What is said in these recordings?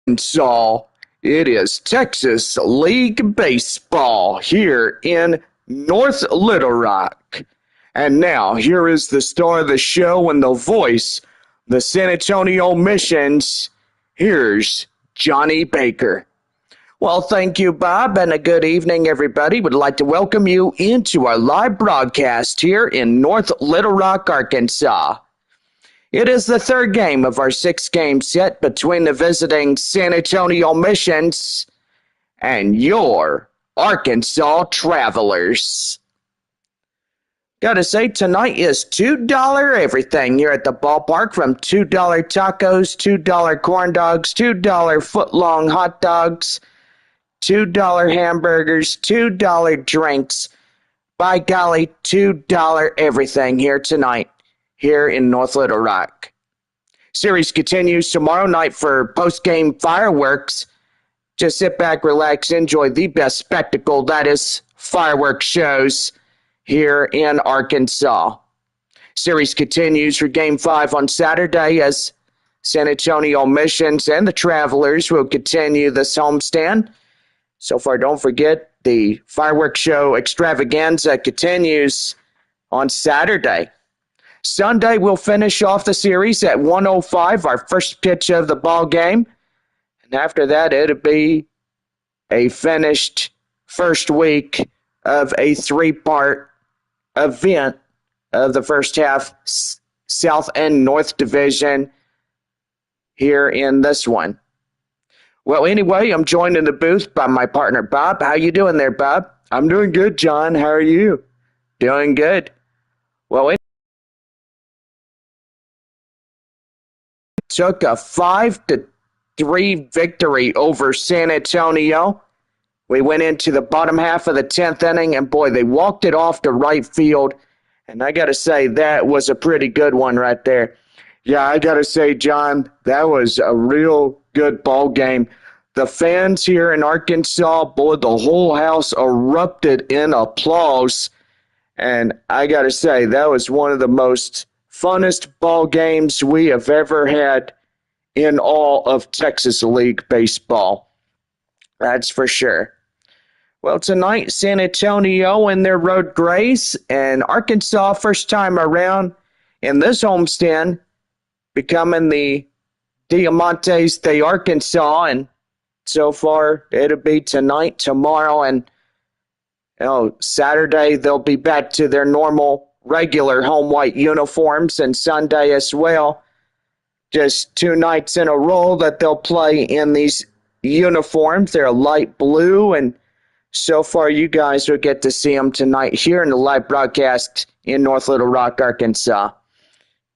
Arkansas. It is Texas League Baseball here in North Little Rock. And now, here is the star of the show and the voice, the San Antonio Missions. Here's Johnny Baker. Well, thank you, Bob, and a good evening, everybody. Would like to welcome you into our live broadcast here in North Little Rock, Arkansas. It is the third game of our six-game set between the visiting San Antonio Missions and your Arkansas Travelers. Gotta say, tonight is $2 everything here at the ballpark, from $2 tacos, $2 corn dogs, $2 footlong hot dogs, $2 hamburgers, $2 drinks. By golly, $2 everything here tonight, here in North Little Rock. Series continues tomorrow night for post-game fireworks. Just sit back, relax, enjoy the best spectacle, that is fireworks shows here in Arkansas. Series continues for Game 5 on Saturday as San Antonio Missions and the Travelers will continue this homestand. So far, don't forget, the fireworks show extravaganza continues on Saturday. Sunday, we'll finish off the series at 1:05, our first pitch of the ball game. And after that, it'll be a finished first week of a three-part event of the first half, South and North Division here in this one. Well, anyway, I'm joined in the booth by my partner, Bob. How you doing there, Bob? I'm doing good, John. How are you? Doing good. Well, it took a 5-3 victory over San Antonio. We went into the bottom half of the 10th inning, and boy, they walked it off to right field. And I got to say, that was a pretty good one right there. Yeah, I got to say, John, that was a real good ball game. The fans here in Arkansas, boy, the whole house erupted in applause. And I got to say, that was one of the most funnest ball games we have ever had in all of Texas League baseball. That's for sure. Well, tonight, San Antonio in their road grays, and Arkansas first time around in this homestand, becoming the Diamantes de Arkansas, and so far it'll be tonight, tomorrow, and Saturday they'll be back to their normal, regular home white uniforms, and Sunday as well. Just 2 nights in a row that they'll play in these uniforms. They're light blue, and so far you guys will get to see them tonight here in the live broadcast in North Little Rock, Arkansas.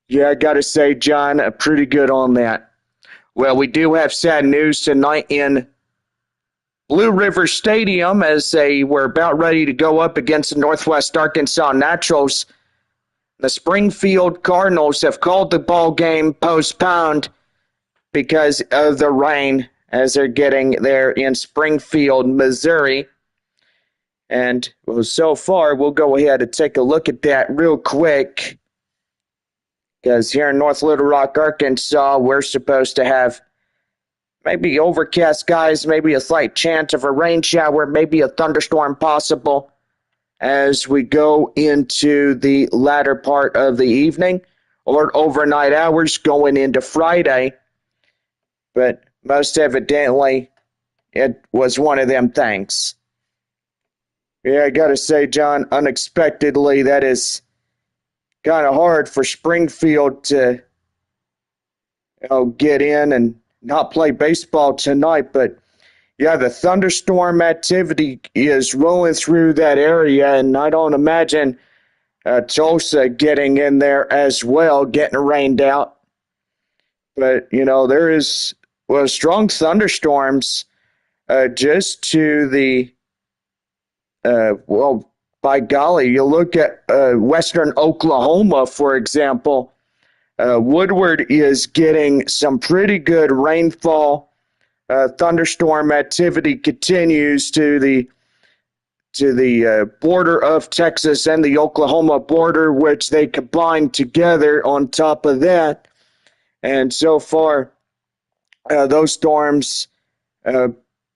Yeah, I got to say, John, pretty good on that. Well, we do have sad news tonight in Blue River Stadium as they were about ready to go up against the Northwest Arkansas Naturals. The Springfield Cardinals have called the ball game postponed because of the rain as they're getting there in Springfield, Missouri. And well, so far, we'll go ahead and take a look at that real quick. Because here in North Little Rock, Arkansas, we're supposed to have maybe overcast skies, maybe a slight chance of a rain shower, maybe a thunderstorm possible as we go into the latter part of the evening or overnight hours going into Friday. But most evidently, it was one of them things. Yeah, I got to say, John, unexpectedly, that is kind of hard for Springfield to get in and not play baseball tonight. But yeah, the thunderstorm activity is rolling through that area, and I don't imagine Tulsa getting in there as well, getting rained out. But there is strong thunderstorms just to the by golly, you look at western Oklahoma, for example. Woodward is getting some pretty good rainfall. Thunderstorm activity continues to the border of Texas and the Oklahoma border, which they combine together on top of that. And so far, those storms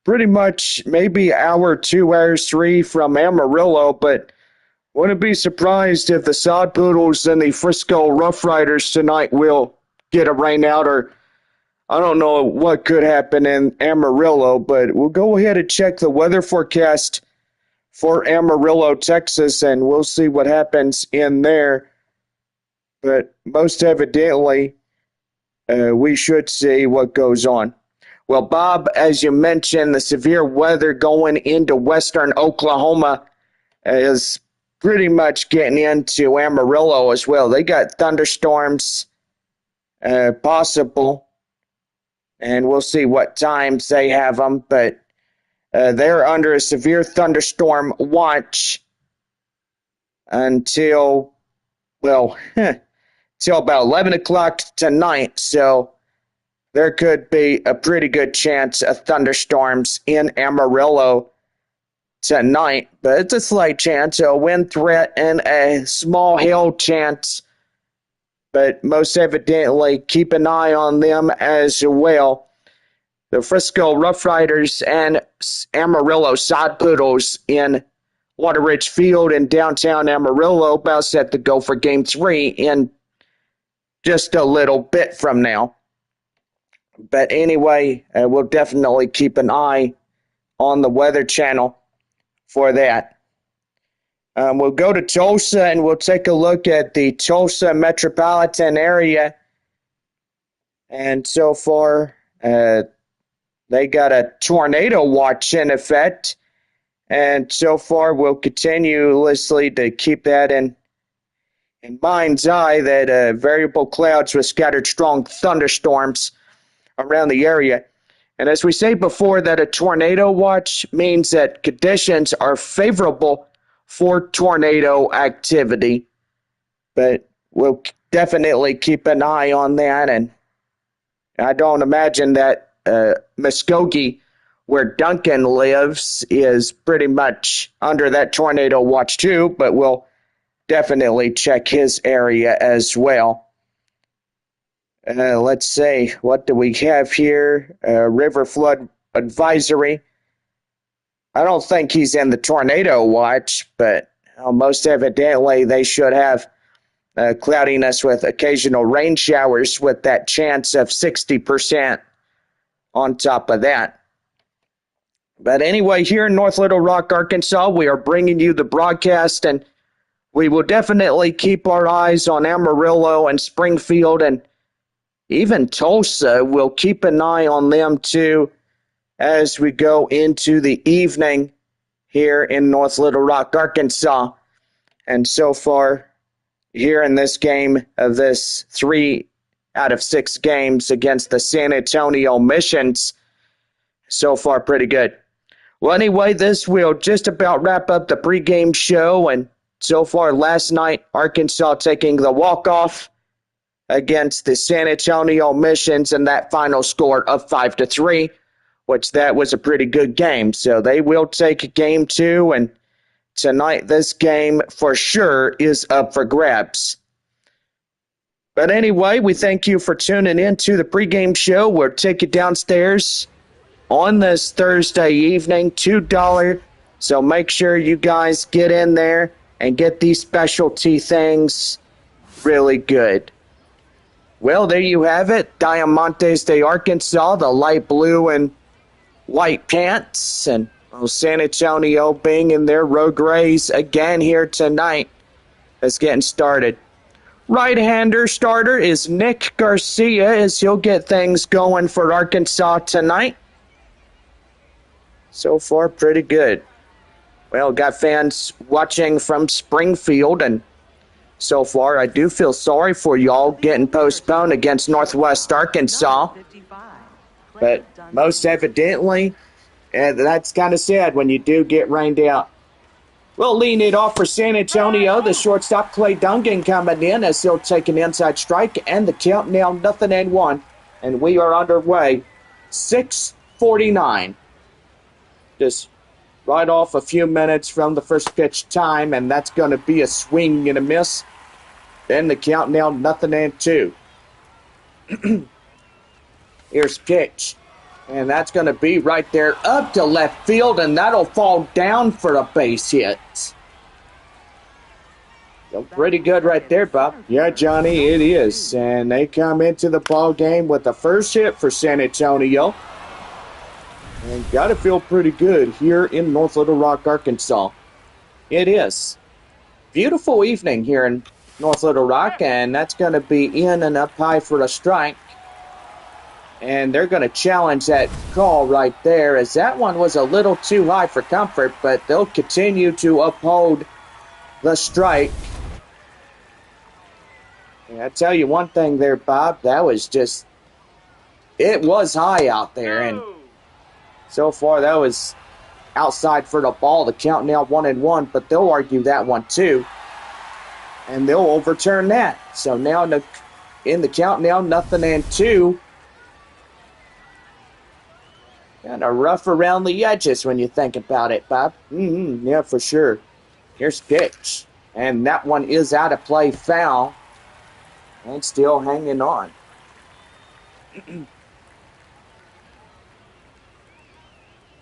pretty much maybe hour, 2 hours, 3 from Amarillo, but wouldn't be surprised if the Sod Poodles and the Frisco Rough Riders tonight will get a rain out, or I don't know what could happen in Amarillo, but we'll go ahead and check the weather forecast for Amarillo, Texas, and we'll see what happens in there. But most evidently, we should see what goes on. Well, Bob, as you mentioned, the severe weather going into western Oklahoma is pretty much getting into Amarillo as well. They got thunderstorms possible, and we'll see what times they have them, but they're under a severe thunderstorm watch until, well, till about 11 o'clock tonight, so there could be a pretty good chance of thunderstorms in Amarillo tonight, but it's a slight chance, a wind threat and a small hail chance, but most evidently keep an eye on them as well. The Frisco Rough Riders and Amarillo Sod Poodles in Water Ridge Field in downtown Amarillo about set to go for Game 3 in just a little bit from now. But anyway, we'll definitely keep an eye on the Weather Channel for that. We'll go to Tulsa and we'll take a look at the Tulsa metropolitan area. And so far, they got a tornado watch in effect. And so far, we'll continuously to keep that in mind's eye, that variable clouds with scattered strong thunderstorms around the area. And as we say before, that a tornado watch means that conditions are favorable for tornado activity. But we'll definitely keep an eye on that. And I don't imagine that Muskogee, where Duncan lives, is pretty much under that tornado watch too, but we'll definitely check his area as well. Let's see, what do we have here? River flood advisory. I don't think he's in the tornado watch, but most evidently they should have cloudiness with occasional rain showers with that chance of 60% on top of that. But anyway, here in North Little Rock, Arkansas, we are bringing you the broadcast, and we will definitely keep our eyes on Amarillo and Springfield, and even Tulsa. We'll keep an eye on them too as we go into the evening here in North Little Rock, Arkansas. And so far, here in this game of this 3 out of 6 games against the San Antonio Missions, so far pretty good. Well, anyway, this will just about wrap up the pregame show. And so far last night, Arkansas taking the walk-off against the San Antonio Missions and that final score of 5-3, which that was a pretty good game. So they will take game 2, and tonight this game for sure is up for grabs. But anyway, we thank you for tuning in to the pregame show. We'll take you downstairs on this Thursday evening, $2. So make sure you guys get in there and get these specialty things really good. Well, there you have it. Diamantes de Arkansas, the light blue and white pants, and San Antonio being in their road grays again here tonight. It's getting started. Right-hander starter is Nick Garcia, as he'll get things going for Arkansas tonight. So far, pretty good. Well, got fans watching from Springfield, and so far, I do feel sorry for y'all getting postponed against Northwest Arkansas. But most evidently, that's kind of sad when you do get rained out. We'll lean it off for San Antonio. The shortstop, Clay Duncan, coming in as he'll take an inside strike, and the count now 0-1. And we are underway. 6:49. Just right off a few minutes from the first pitch time, and that's going to be a swing and a miss. Then the count now 0-2. Here's pitch. And that's going to be right there up to left field, and that'll fall down for a base hit. So pretty good right there, Bob. Yeah, Johnny, it is. And they come into the ball game with the first hit for San Antonio. And got to feel pretty good here in North Little Rock, Arkansas. It is. Beautiful evening here in North Little Rock, and that's going to be in and up high for a strike. And they're going to challenge that call right there, as that one was a little too high for comfort, but they'll continue to uphold the strike. And I tell you one thing there, Bob, that was just, it was high out there, and so far that was outside for the ball. The count now 1-1, but they'll argue that one too, and they'll overturn that. So now in the count now 0-2. Kind of rough around the edges when you think about it, Bob. Yeah, for sure. Here's pitch. And that one is out of play, foul. And still hanging on.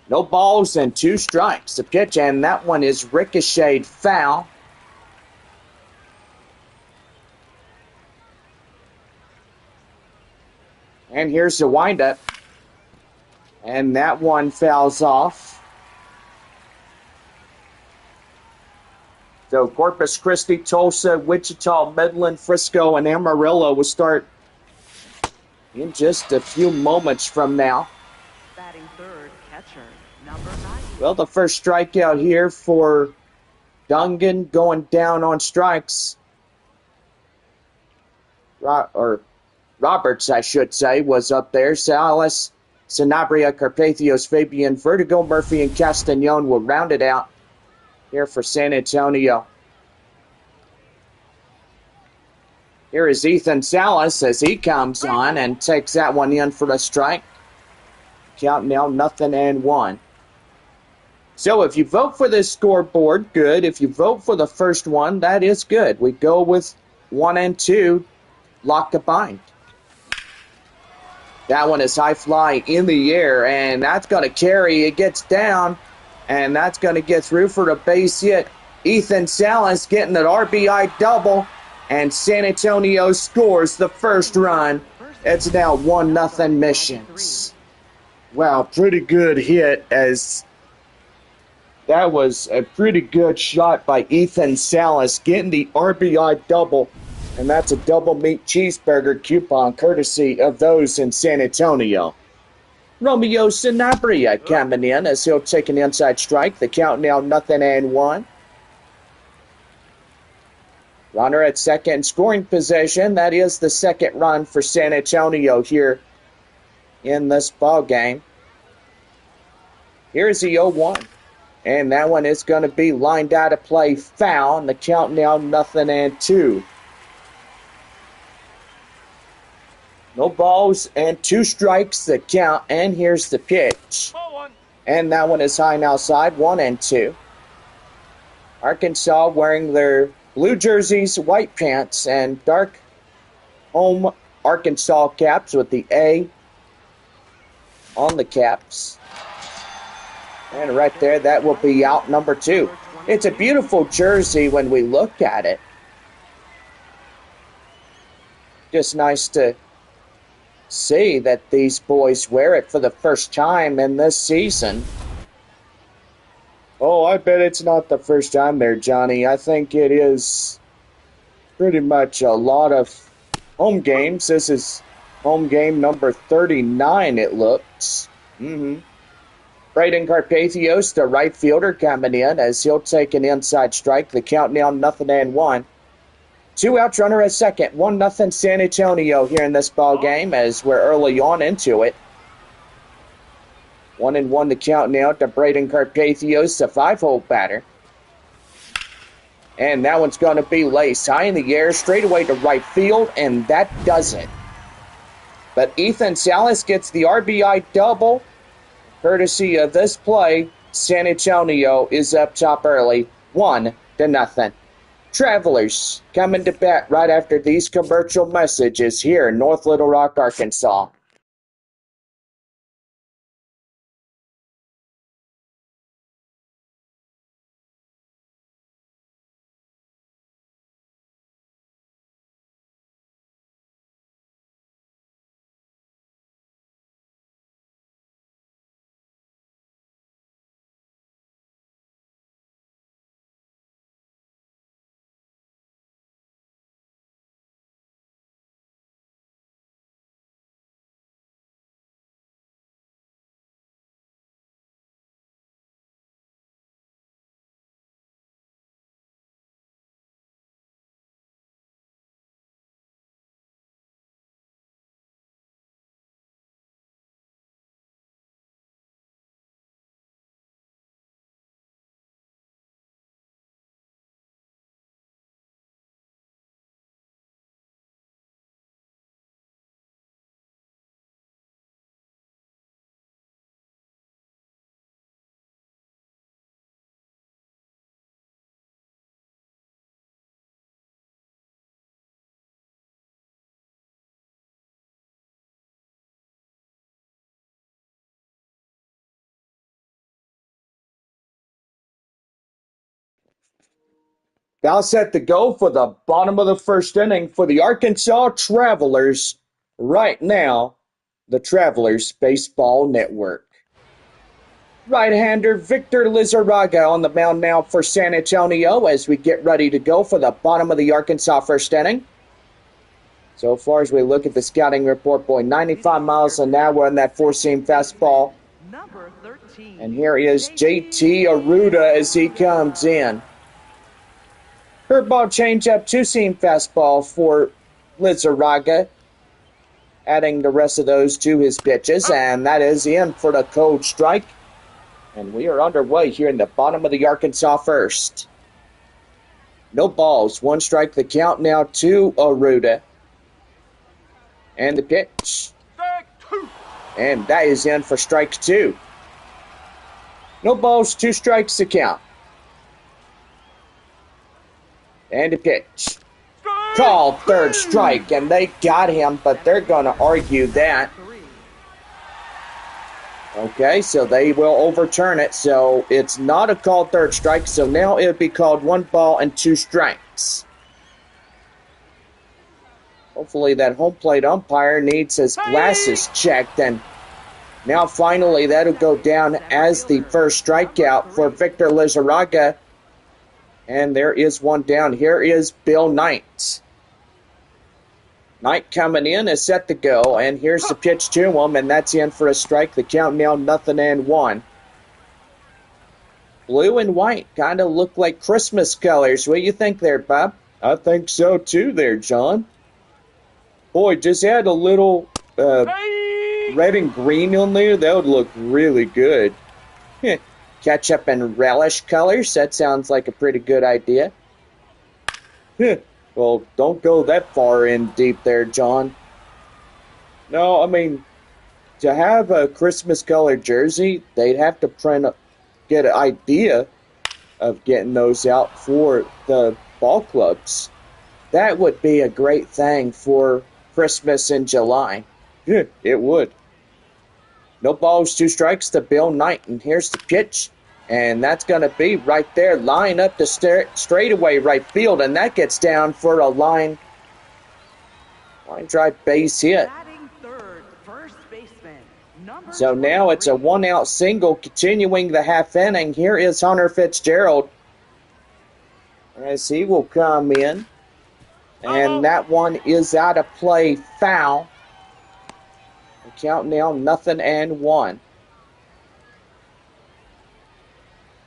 No balls and 2 strikes. The pitch, and that one is ricocheted foul. And here's the windup. And that one fouls off. So Corpus Christi, Tulsa, Wichita, Midland, Frisco, and Amarillo will start in just a few moments from now. Batting third, catcher, number 9. Well, the first strikeout here for Dungan going down on strikes. Roberts, I should say, was up there. Salas, Sanabria, Carpathios, Fabian, Vertigo, Murphy, and Castagnon will round it out here for San Antonio. Here is Ethan Salas as he comes on and takes that one in for the strike. Count now 0-1. So if you vote for this scoreboard, good. If you vote for the first one, that is good. We go with 1 and 2, lock the bind. That one is high fly in the air, and that's going to carry. It gets down, and that's going to get through for the base hit. Ethan Salas getting an RBI double, and San Antonio scores the first run. It's now 1-0 Missions. Wow, pretty good hit, as that was a pretty good shot by Ethan Salas, getting the RBI double. And that's a double meat cheeseburger coupon courtesy of those in San Antonio. Romeo Sanabria coming in as he'll take an inside strike. The count now 0-1. Runner at second scoring position. That is the second run for San Antonio here in this ball game. Here's the 0-1. And that one is going to be lined out of play, foul. And the count now 0-2. No balls and 2 strikes the count, and here's the pitch. And that one is high and outside, 1-2. Arkansas wearing their blue jerseys, white pants, and dark home Arkansas caps with the A on the caps. And right there, that will be out number 2. It's a beautiful jersey when we look at it. Just nice to see that these boys wear it for the first time in this season. Oh, I bet it's not the first time there, Johnny. I think it is pretty much a lot of home games. This is home game number 39, it looks. Braden Carpathios, the right fielder, coming in as he'll take an inside strike. The count now 0-1. 2 outs, runner at second. 1-0 San Antonio here in this ball game as we're early on into it. 1-1 the count now to Braden Carpathios, the 5-hole batter. And that one's going to be laced high in the air, straight away to right field, and that does it. But Ethan Salas gets the RBI double. Courtesy of this play, San Antonio is up top early, 1-0. Travelers coming to bat right after these commercial messages here in North Little Rock, Arkansas. Now set to go for the bottom of the first inning for the Arkansas Travelers. Right now, the Travelers Baseball Network. Right-hander Victor Lizarraga on the mound now for San Antonio as we get ready to go for the bottom of the Arkansas first inning. So far as we look at the scouting report, boy, 95 miles an hour in that four-seam fastball. Number 13. And here is JT Arruda as he comes in. Curveball changeup, two-seam fastball for Lizarraga, adding the rest of those to his pitches, and that is in for the cold strike. And we are underway here in the bottom of the Arkansas first. No balls, one strike the count now to Arruda. And the pitch. And that is in for strike two. No balls, two strikes the count. And the pitch. Called third strike, and they got him, but they're going to argue that. Okay, so they will overturn it, so it's not a called third strike, so now it would be called 1 ball and 2 strikes. Hopefully that home plate umpire needs his glasses checked, and now finally that'll go down as the first strikeout for Victor Lizarraga. And there is one down. Here is Bill Knight. Knight coming in is set to go, and here's the pitch to him, and that's in for a strike. The count now 0-1. Blue and white kind of look like Christmas colors. What do you think there, Bob? I think so too there, John. Boy, just add a little red and green on there. That would look really good. Ketchup and relish colors. That sounds like a pretty good idea. Well, don't go that far in deep there, John. No, I mean, to have a Christmas colored jersey, they'd have to get an idea of getting those out for the ball clubs. That would be a great thing for Christmas in July. Yeah, it would. No balls, 2 strikes to Bill Knight, and here's the pitch. And that's going to be right there, line up the straightaway right field, and that gets down for a line drive base hit. Third, first baseman, so now it's a 1-out single, continuing the half inning. Here is Hunter Fitzgerald as he will come in, and that one is out of play, foul. The count now 0-1.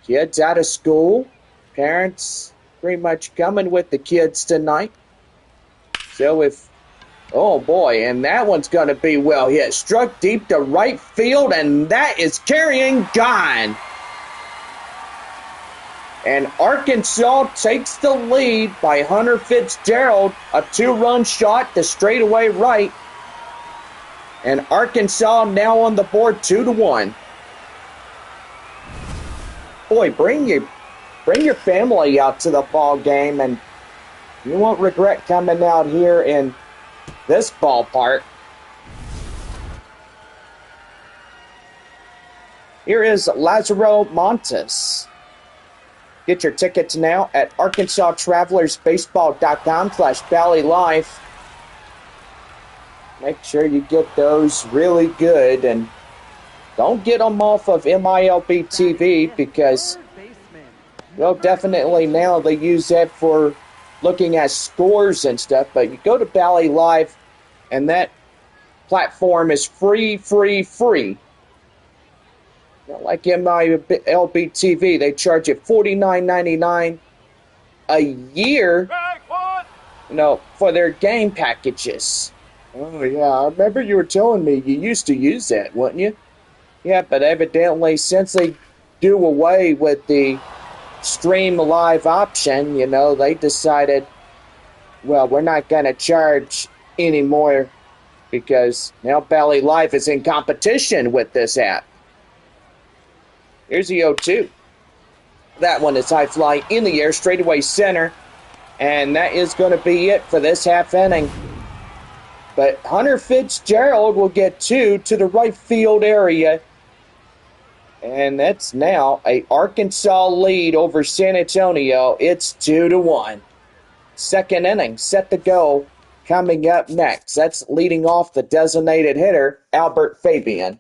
Kids out of school. Parents pretty much coming with the kids tonight. So oh boy, and that one's going to be well hit. Struck deep to right field, and that is carrying gone. And Arkansas takes the lead by Hunter Fitzgerald. A 2-run shot to straightaway right. And Arkansas now on the board 2-1. Boy, bring your family out to the ball game, and you won't regret coming out here in this ballpark. Here is Lazaro Montes. Get your tickets now at ArkansasTravelersBaseball.com/BallyLife. Make sure you get those really good, and don't get them off of MILB TV because, well, definitely now they use that for looking at scores and stuff. But you go to Bally Live, and that platform is free. Not like MILB TV, they charge you $49.99 a year, for their game packages. Oh yeah, I remember you were telling me you used to use that, wouldn't you? Yeah, but evidently since they do away with the stream live option, they decided, well, we're not going to charge anymore because now Bally Live is in competition with this app. Here's the 0-2. That one is high fly in the air, straightaway center, and that is going to be it for this half inning. But Hunter Fitzgerald will get 2 to the right field area. And that's now a Arkansas lead over San Antonio. It's 2-1. Second inning set to go. Coming up next, that's leading off the designated hitter, Albert Fabian.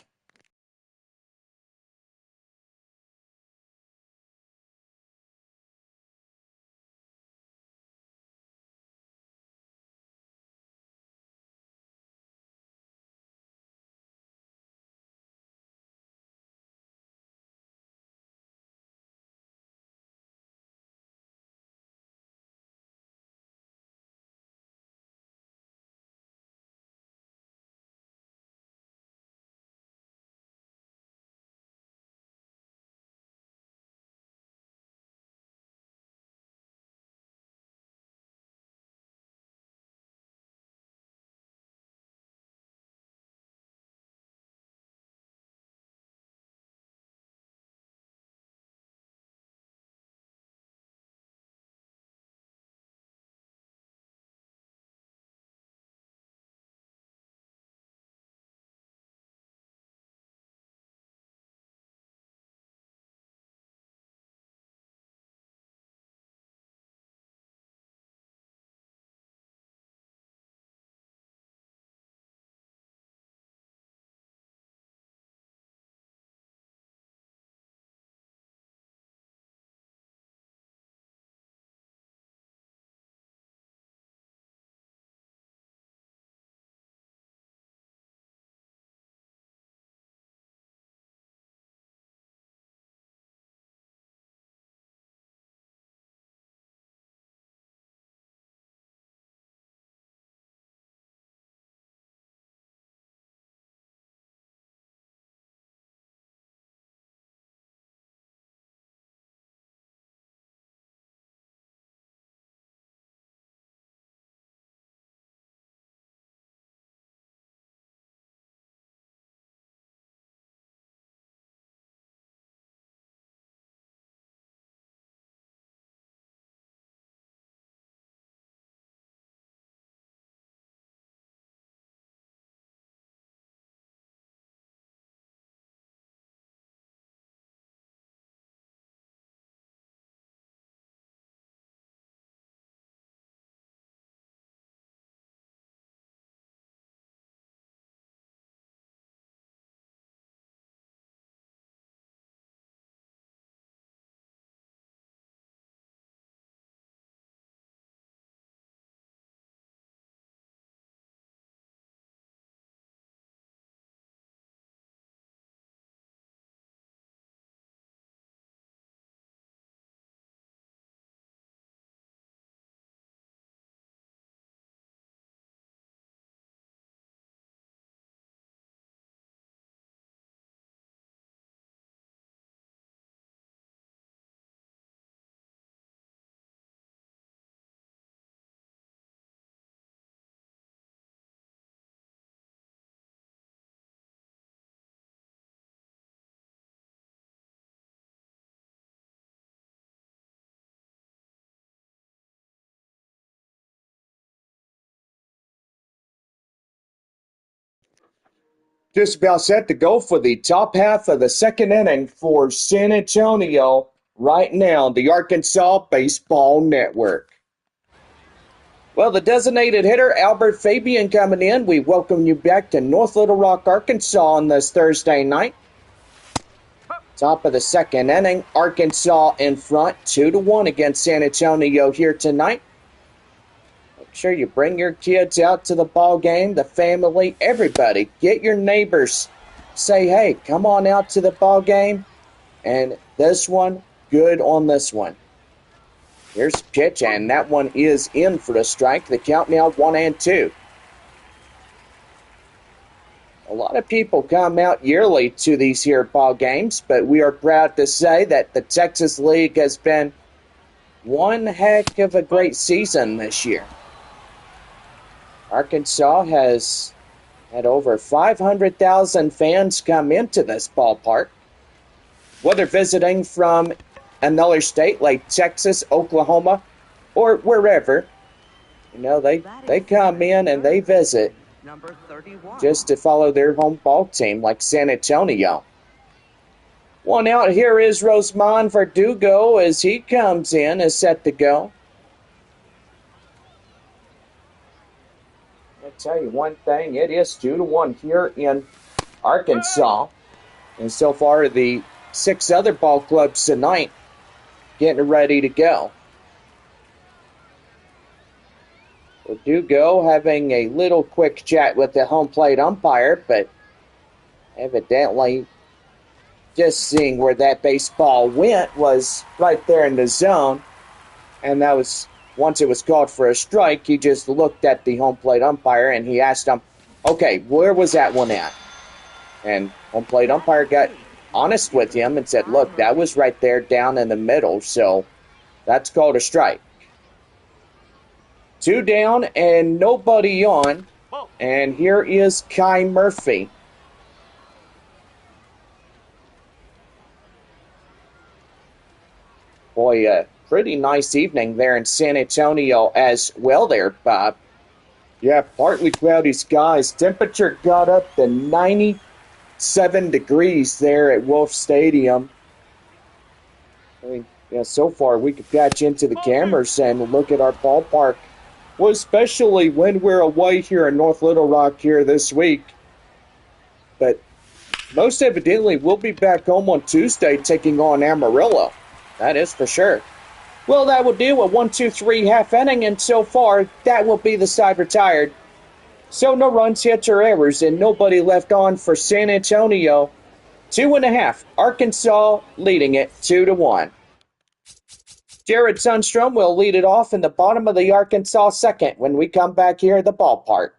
Just about set to go for the top half of the second inning for San Antonio right now, the Arkansas Baseball Network. Well, the designated hitter, Albert Fabian, coming in. We welcome you back to North Little Rock, Arkansas on this Thursday night. Top of the second inning, Arkansas in front, 2-1 against San Antonio here tonight. Make sure you bring your kids out to the ball game, the family, everybody. Get your neighbors. Say, hey, come on out to the ball game. And this one, good on this one. Here's the pitch, and that one is in for the strike. The count now 1-2. A lot of people come out yearly to these here ball games, but we are proud to say that the Texas League has been one heck of a great season this year. Arkansas has had over 500,000 fans come into this ballpark, whether visiting from another state like Texas, Oklahoma, or wherever. You know, they come in and they visit Number 31. just to follow their home ball team like San Antonio. One out. Here is Rosemond Verdugo as he comes in, is set to go. I'll tell you one thing, it is 2-1 here in Arkansas. And so far, the 6 other ball clubs tonight getting ready to go. Verdugo having a little quick chat with the home plate umpire, but evidently just seeing where that baseball went was right there in the zone. And that was, once it was called for a strike, he just looked at the home plate umpire and he asked him, okay, where was that one at? And home plate umpire got honest with him and said, look, that was right there down in the middle, so that's called a strike. 2 down and nobody on. And here is Kai Murphy. Boy, pretty nice evening there in San Antonio as well there, Bob. Yeah, partly cloudy skies. Temperature got up to 97 degrees there at Wolf Stadium. I mean, yeah, so far we could patch into the cameras and look at our ballpark. Well, especially when we're away here in North Little Rock here this week. But most evidently, we'll be back home on Tuesday taking on Amarillo. That is for sure. Well, that will do a 1-2-3 half inning, and so far, that will be the side retired. So no runs, hits, or errors, and nobody left on for San Antonio. 2.5. Arkansas leading it 2-1. Jared Sundstrom will lead it off in the bottom of the Arkansas second when we come back here at the ballpark.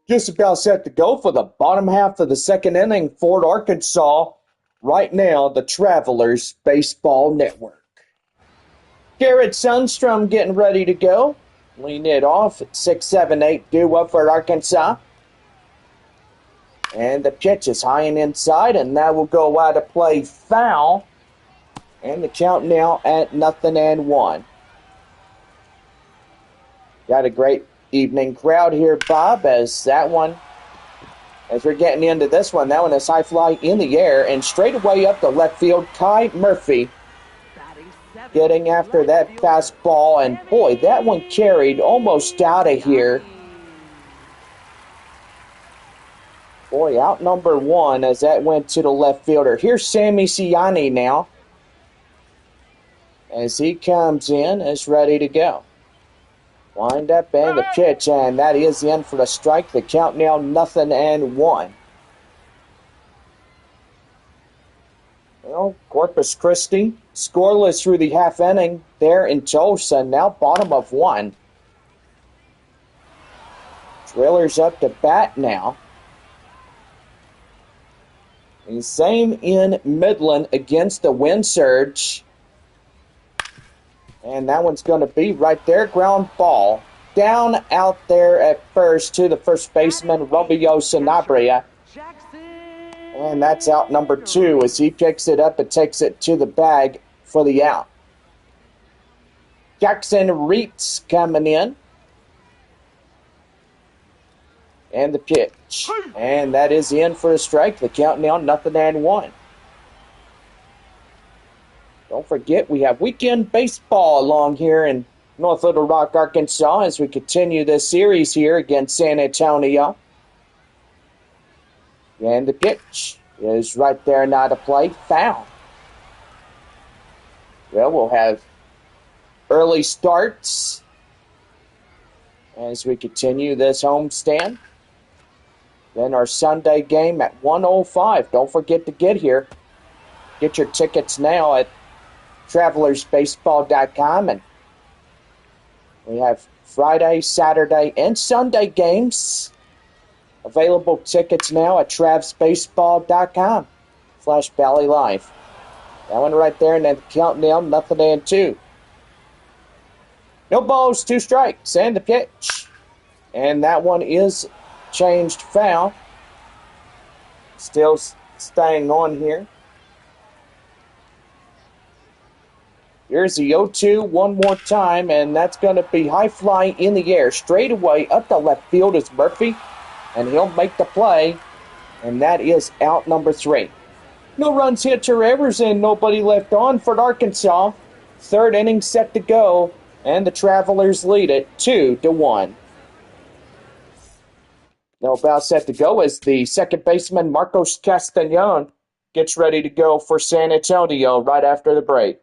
Just about set to go for the bottom half of the second inning for Arkansas. Right now, the Travelers Baseball Network. Garrett Sundstrom getting ready to go. Lean it off at 6-7-8 due up for Arkansas. And the pitch is high and inside, and that will go out of play foul. And the count now at 0-1. Got a great evening crowd here, Bob, as we're getting into this one, that one is high fly in the air and straight away up the left field. Kai Murphy getting after that fastball, and boy, that one carried almost out of here. Boy, out number one as that went to the left fielder. Here's Sammy Siani now. As he comes in, is ready to go. Wind up and the pitch, and that is in for the strike. The count now 0-1. Well, Corpus Christi scoreless through the half inning there in Tulsa. Now bottom of one. Drillers up to bat now. And same in Midland against the wind surge. And that one's going to be right there. Ground ball. Down out there at first to the first baseman, Romeo Sanabria. And that's out number two as he picks it up and takes it to the bag for the out. Jackson Reitz coming in. And the pitch. And that is in for a strike. The count now 0-1. Don't forget, we have weekend baseball along here in North Little Rock, Arkansas, as we continue this series here against San Antonio. And the pitch is right there, not a play. Foul. Well, we'll have early starts as we continue this homestand. Then our Sunday game at 1:05. Don't forget to get here. Get your tickets now at travelersbaseball.com. And we have Friday, Saturday, and Sunday games. Available tickets now at travsbaseball.com/Valley Live. That one right there, and then the count now 0-2. No balls, 2 strikes, and the pitch. And that one is changed foul. Still staying on here. Here's the 0-2 one more time, and that's going to be high fly in the air. Straight away up the left field is Murphy, and he'll make the play, and that is out number 3. No runs hit to errors and nobody left on for Arkansas. Third inning set to go, and the Travelers lead it 2-1. Now about set to go as the second baseman Marcos Castañon gets ready to go for San Antonio right after the break.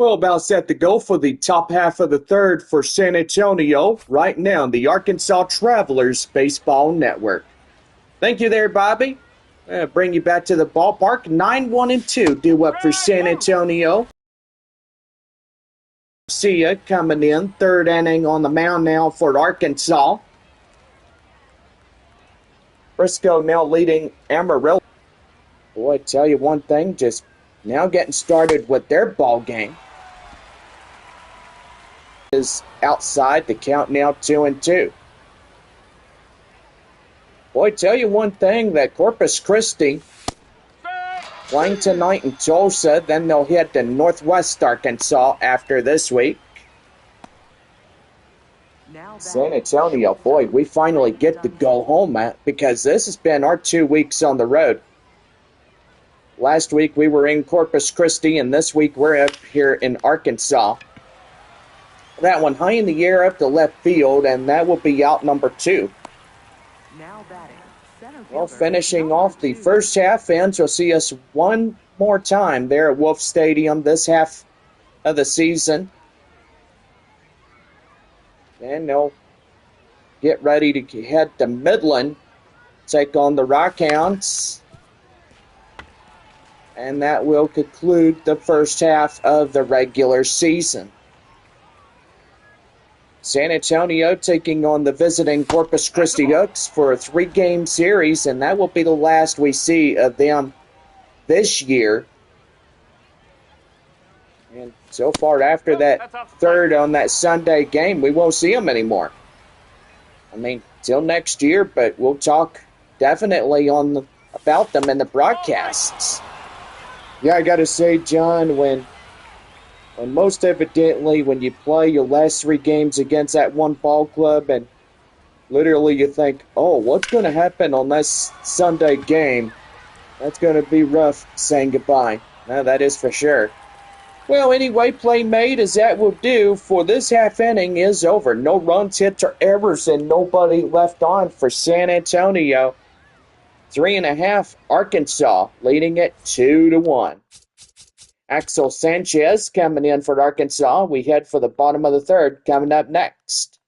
Well, about set to go for the top half of the third for San Antonio right now, the Arkansas Travelers Baseball Network. Thank you there, Bobby. Bring you back to the ballpark. 9-1-2 due up for San Antonio. Garcia coming in, third inning on the mound now for Arkansas. Briscoe now leading Amarillo. Boy, I tell you one thing, just now getting started with their ball game. Is outside, the count now 2-2. Boy, tell you one thing, that Corpus Christi playing tonight in Tulsa, then they'll head to Northwest Arkansas after this week. San Antonio, boy, we finally get to go home because this has been our 2 weeks on the road. Last week we were in Corpus Christi, and this week we're up here in Arkansas. That one high in the air up to left field, and that will be out number 2. Now batting, center Well, fielder, finishing number off the 2. first half, fans will see us one more time there at Wolf Stadium this half of the season. And they'll get ready to head to Midland, take on the Rockhounds. And that will conclude the first half of the regular season. San Antonio taking on the visiting Corpus Christi Hooks for a 3-game series, and that will be the last we see of them this year. And so far, after that third on that Sunday game, we won't see them anymore. I mean, till next year, but we'll talk definitely about them in the broadcasts. Yeah, I got to say, John, when most evidently when you play your last 3 games against that one ball club and literally you think, oh, what's going to happen on this Sunday game? That's going to be rough saying goodbye. No, that is for sure. Well, anyway, play made as that will do for this half inning is over. No runs, hits, or errors, and nobody left on for San Antonio. 3.5, Arkansas leading it 2-1. Axel Sanchez coming in for Arkansas. We head for the bottom of the third coming up next.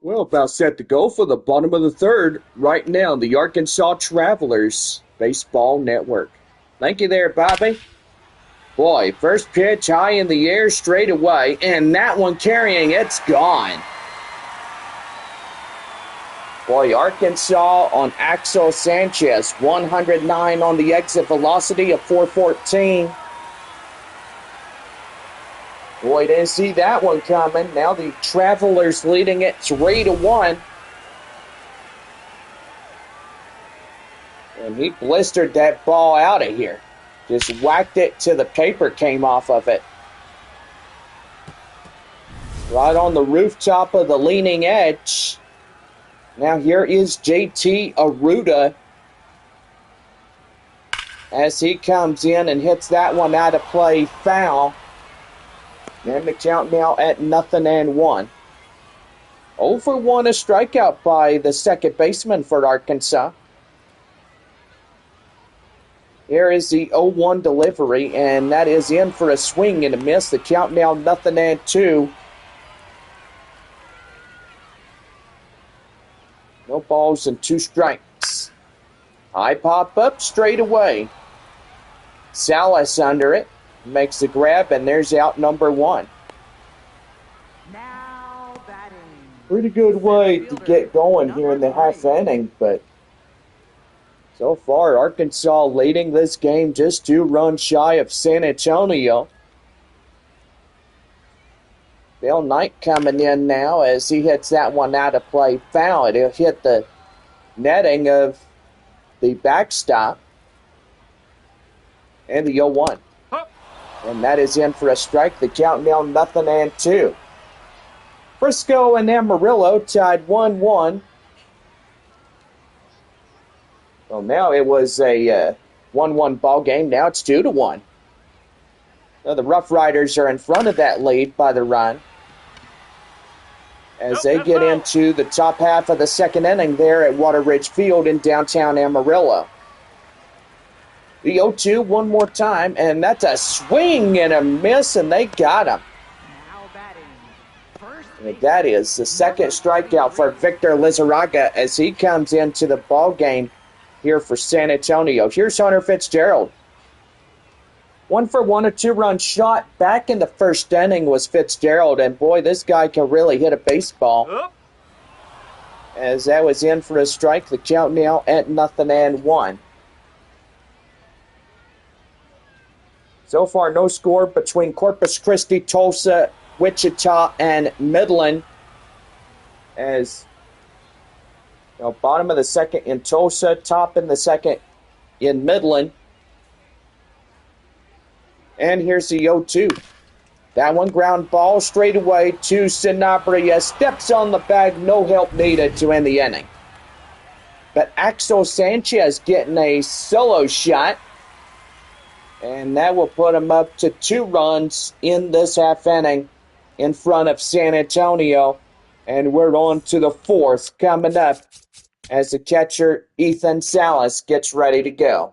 Well, about set to go for the bottom of the third right now, the Arkansas Travelers Baseball Network. Thank you there, Bobby. Boy, first pitch high in the air straight away, and that one carrying, it's gone. Boy, Arkansas on Axel Sanchez, 109 on the exit velocity of 414. Boy, didn't see that one coming. Now the Travelers leading it 3-1. And he blistered that ball out of here. Just whacked it till the paper came off of it. Right on the rooftop of the leaning edge. Now here is JT Aruda as he comes in and hits that one out of play, foul. And the count now at 0-1. 0 for 1, a strikeout by the second baseman for Arkansas. Here is the 0-1 delivery, and that is in for a swing and a miss. The count now 0-2. No balls and 2 strikes. High pop up straight away. Salas under it. Makes the grab, and there's out number 1. Now batting. Pretty good way to get going here in the half inning, but so far Arkansas leading this game just 2 runs shy of San Antonio. Bill Knight coming in now as he hits that one out of play, foul. It'll hit the netting of the backstop and the 0-1. And that is in for a strike. The count now 0-2. Frisco and Amarillo tied 1-1. Well, now it was a 1-1 ball game. Now it's 2-1. Now the Rough Riders are in front of that lead by the run as they get into the top half of the second inning there at Water Ridge Field in downtown Amarillo. The 0-2 one more time, and that's a swing and a miss, and they got him. Now batting. First And that is the second strikeout for Victor Lizarraga as he comes into the ball game here for San Antonio. Here's Hunter Fitzgerald. 1 for 1, a 2-run shot back in the first inning was Fitzgerald, and boy, this guy can really hit a baseball. As that was in for a strike, the count now at 0-1. So far, no score between Corpus Christi, Tulsa, Wichita, and Midland. As bottom of the second in Tulsa, top in the second in Midland. And here's the 0-2. That one ground ball straight away to Sanabria. Steps on the bag, no help needed to end the inning. But Axel Sanchez getting a solo shot. And that will put him up to 2 runs in this half inning in front of San Antonio. And we're on to the 4th coming up as the catcher Ethan Salas gets ready to go.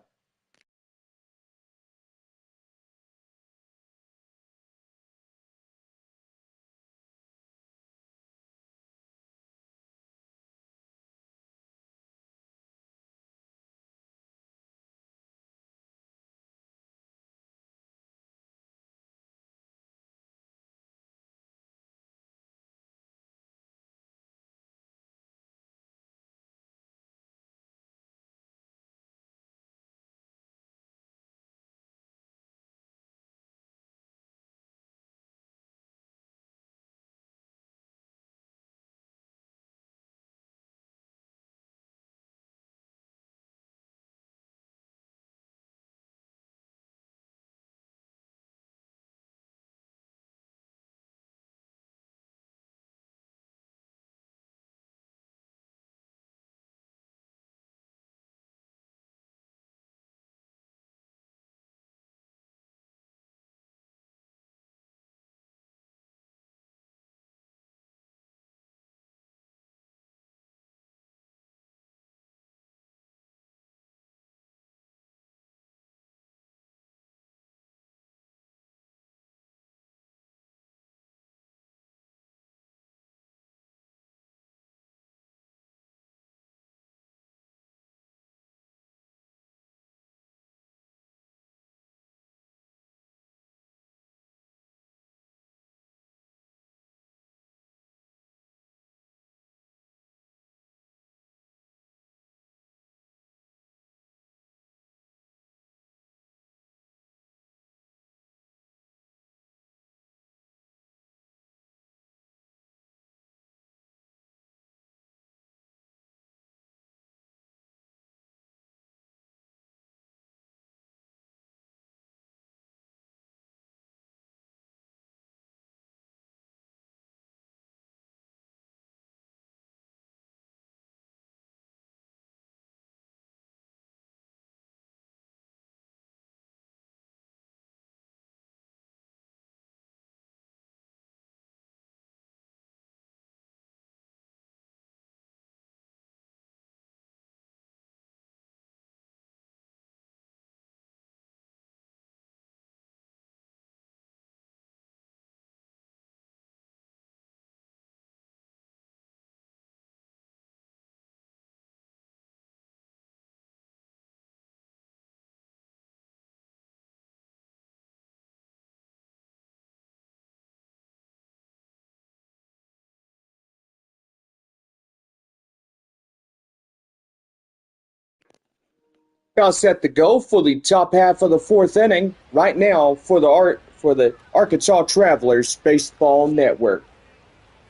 Now set to go for the top half of the fourth inning. Right now for the Arkansas Travelers Baseball Network.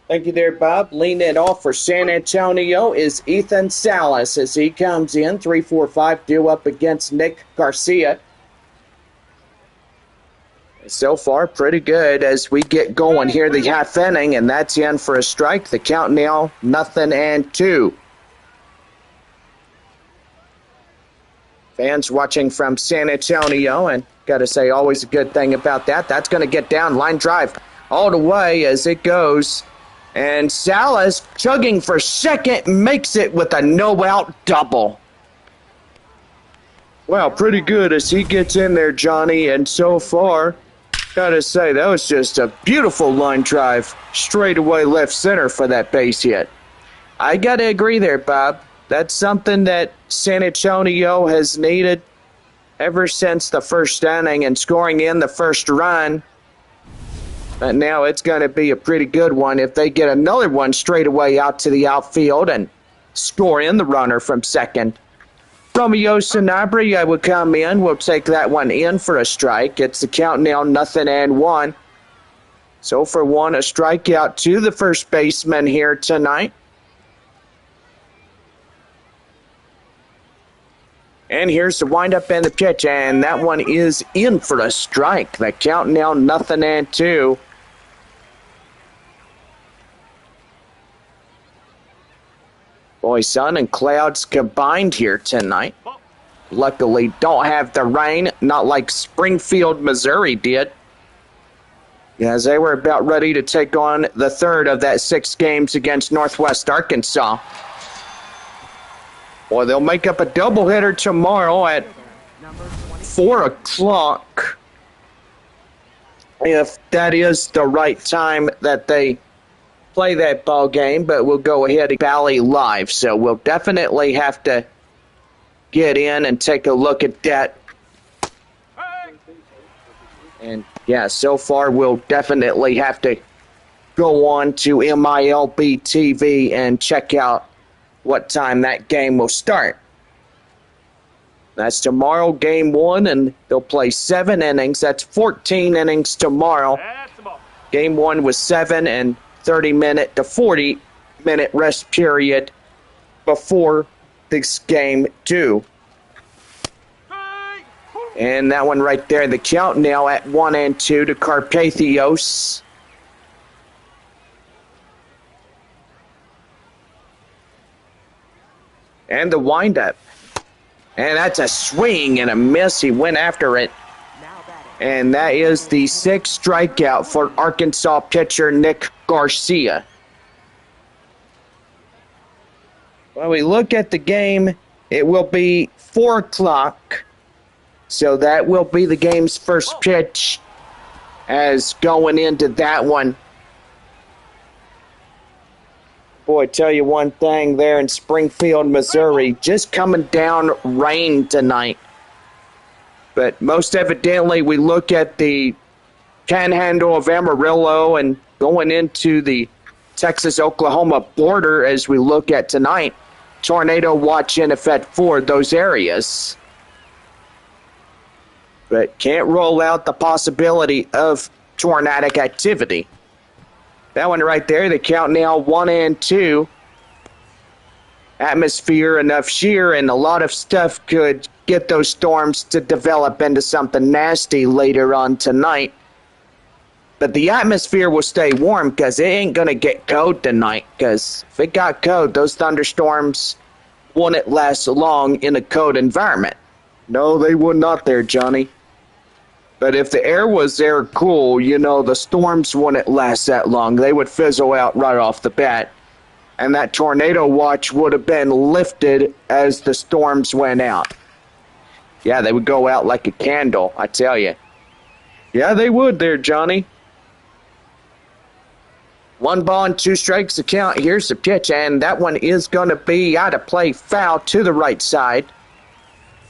Thank you there, Bob. Leading it off for San Antonio is Ethan Salas as he comes in. 3-4-5 due up against Nick Garcia. So far, pretty good as we get going here the half inning, and that's in for a strike. The count now 0-2. Fans watching from San Antonio, and got to say, always a good thing about that. That's going to get down, line drive all the way as it goes. And Salas, chugging for second, makes it with a no-out double. Wow, pretty good as he gets in there, Johnny. And so far, got to say, that was just a beautiful line drive, straight away left center for that base hit. I got to agree there, Bob. That's something that San Antonio has needed ever since the first inning and scoring in the first run. But now it's going to be a pretty good one if they get another one straight away out to the outfield and score in the runner from second. Romeo Sanabria will come in. We'll take that one in for a strike. It's the count now 0-1. So for one, a strikeout to the first baseman here tonight. And here's the windup and the pitch, and that one is in for a strike. The count now 0-2. Boy, sun and clouds combined here tonight. Luckily, don't have the rain, not like Springfield, Missouri did. As they were about ready to take on the third of that 6 games against Northwest Arkansas. Boy, they'll make up a doubleheader tomorrow at 4 o'clock. If that is the right time that they play that ball game, but we'll go ahead and Valley Live. So we'll definitely have to get in and take a look at that. And yeah, so far we'll definitely have to go on to MILB TV and check out what time that game will start. That's tomorrow, game 1, and they'll play 7 innings. That's 14 innings tomorrow. Game 1 was 7 and 30-minute to 40-minute rest period before this game 2. And that one right there, the count now at 1-2 to Carpathios. And the windup. And that's a swing and a miss. He went after it. And that is the 6th strikeout for Arkansas pitcher Nick Garcia. When we look at the game, it will be 4 o'clock. So that will be the game's first pitch as going into that one. Boy, tell you one thing there in Springfield, Missouri, just coming down rain tonight. But most evidently, we look at the panhandle of Amarillo and going into the Texas-Oklahoma border as we look at tonight. Tornado watch in effect for those areas. But can't rule out the possibility of tornadic activity. That one right there, the count now 1-2. Atmosphere enough shear and a lot of stuff could get those storms to develop into something nasty later on tonight. But the atmosphere will stay warm because it ain't going to get cold tonight. Because if it got cold, those thunderstorms wouldn't last long in a cold environment. No, they would not there, Johnny. But if the air was there cool, you know, the storms wouldn't last that long. They would fizzle out right off the bat. And that tornado watch would have been lifted as the storms went out. Yeah, they would go out like a candle, I tell you. Yeah, they would there, Johnny. 1 ball and 2 strikes to count. Here's the pitch, and that one is going to be out of play, foul to the right side.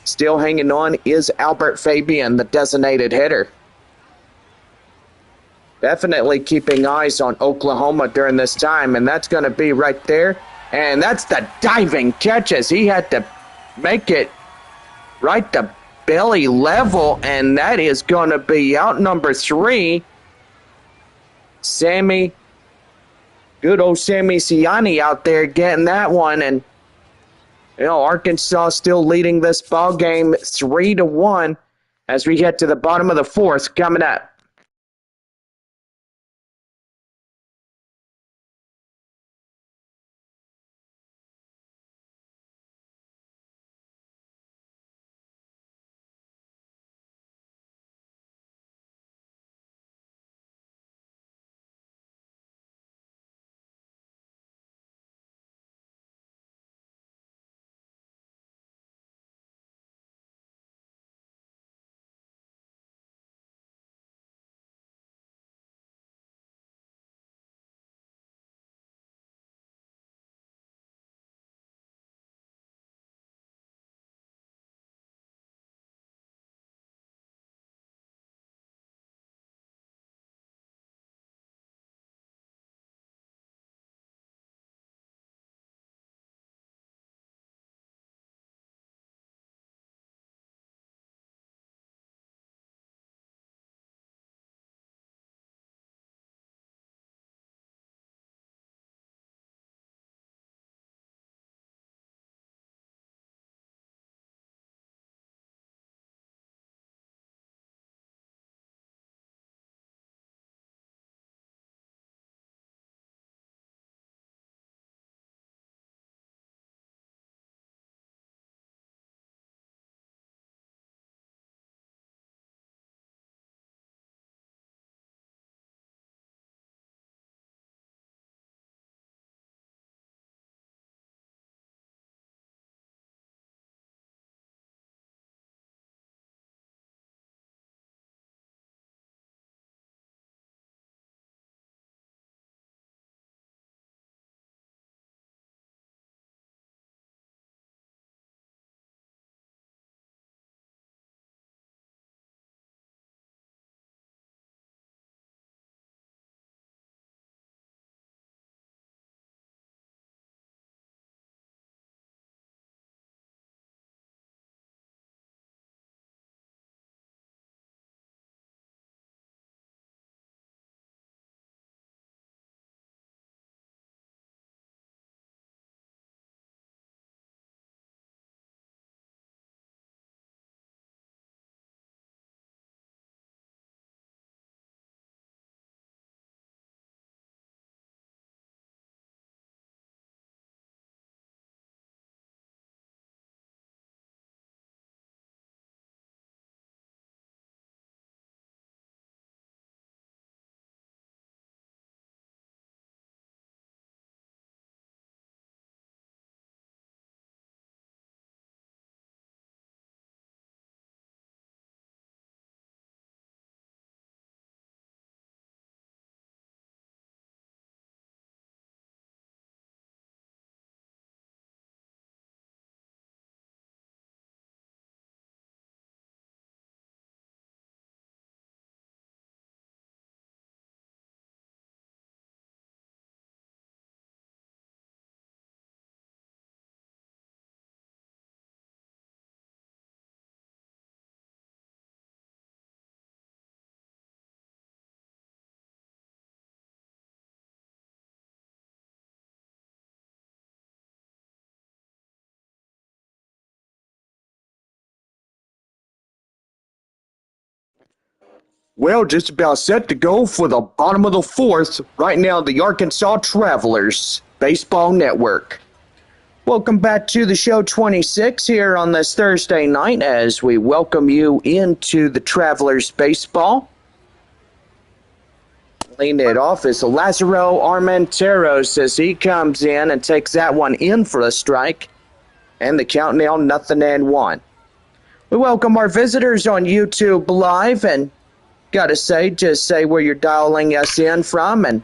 Still hanging on is Albert Fabian, the designated hitter. Definitely keeping eyes on Oklahoma during this time, and that's going to be right there. And that's the diving catch as he had to make it right to belly level, and that is going to be out number 3. Good old Sammy Siani out there getting that one, and Arkansas still leading this ball game 3-1 as we get to the bottom of the 4th coming up. Well, just about set to go for the bottom of the 4th. Right now, the Arkansas Travelers Baseball Network. Welcome back to the show 26 here on this Thursday night as we welcome you into the Travelers Baseball. Leading it off is Lazaro Armenteros as he comes in and takes that one in for a strike. And the count now 0-1. We welcome our visitors on YouTube Live, and gotta say, just say where you're dialing us in from, and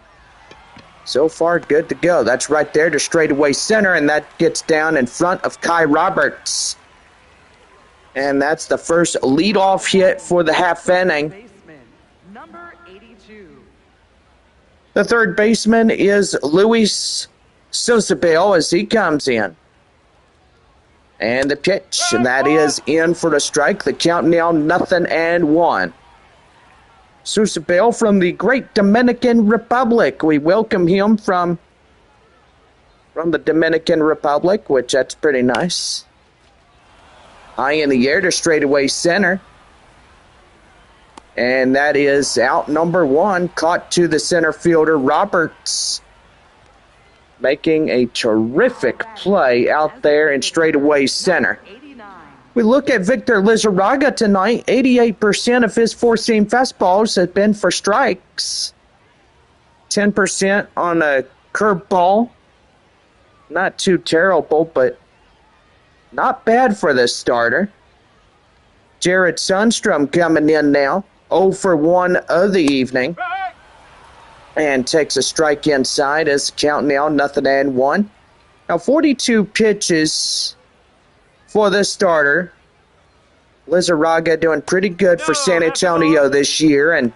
so far good to go. That's right there to straightaway center, and that gets down in front of Kai Roberts. And that's the first leadoff hit for the half inning. Baseman, number 82. The third baseman is Luis Sosabel as he comes in. And the pitch, and that is in for the strike. The count now 0-1. Susabel from the great Dominican Republic. We welcome him from the Dominican Republic, which that's pretty nice. High in the air to straightaway center. And that is out number 1, caught to the center fielder, Roberts. Making a terrific play out there in straightaway center. We look at Victor Lizarraga tonight. 88% of his four-seam fastballs have been for strikes. 10% on a curveball. Not too terrible, but not bad for this starter. Jared Sundstrom coming in now. 0 for 1 of the evening. And takes a strike inside as count now 0-1. Now 42 pitches for this starter. Lizarraga doing pretty good for San Antonio this year. And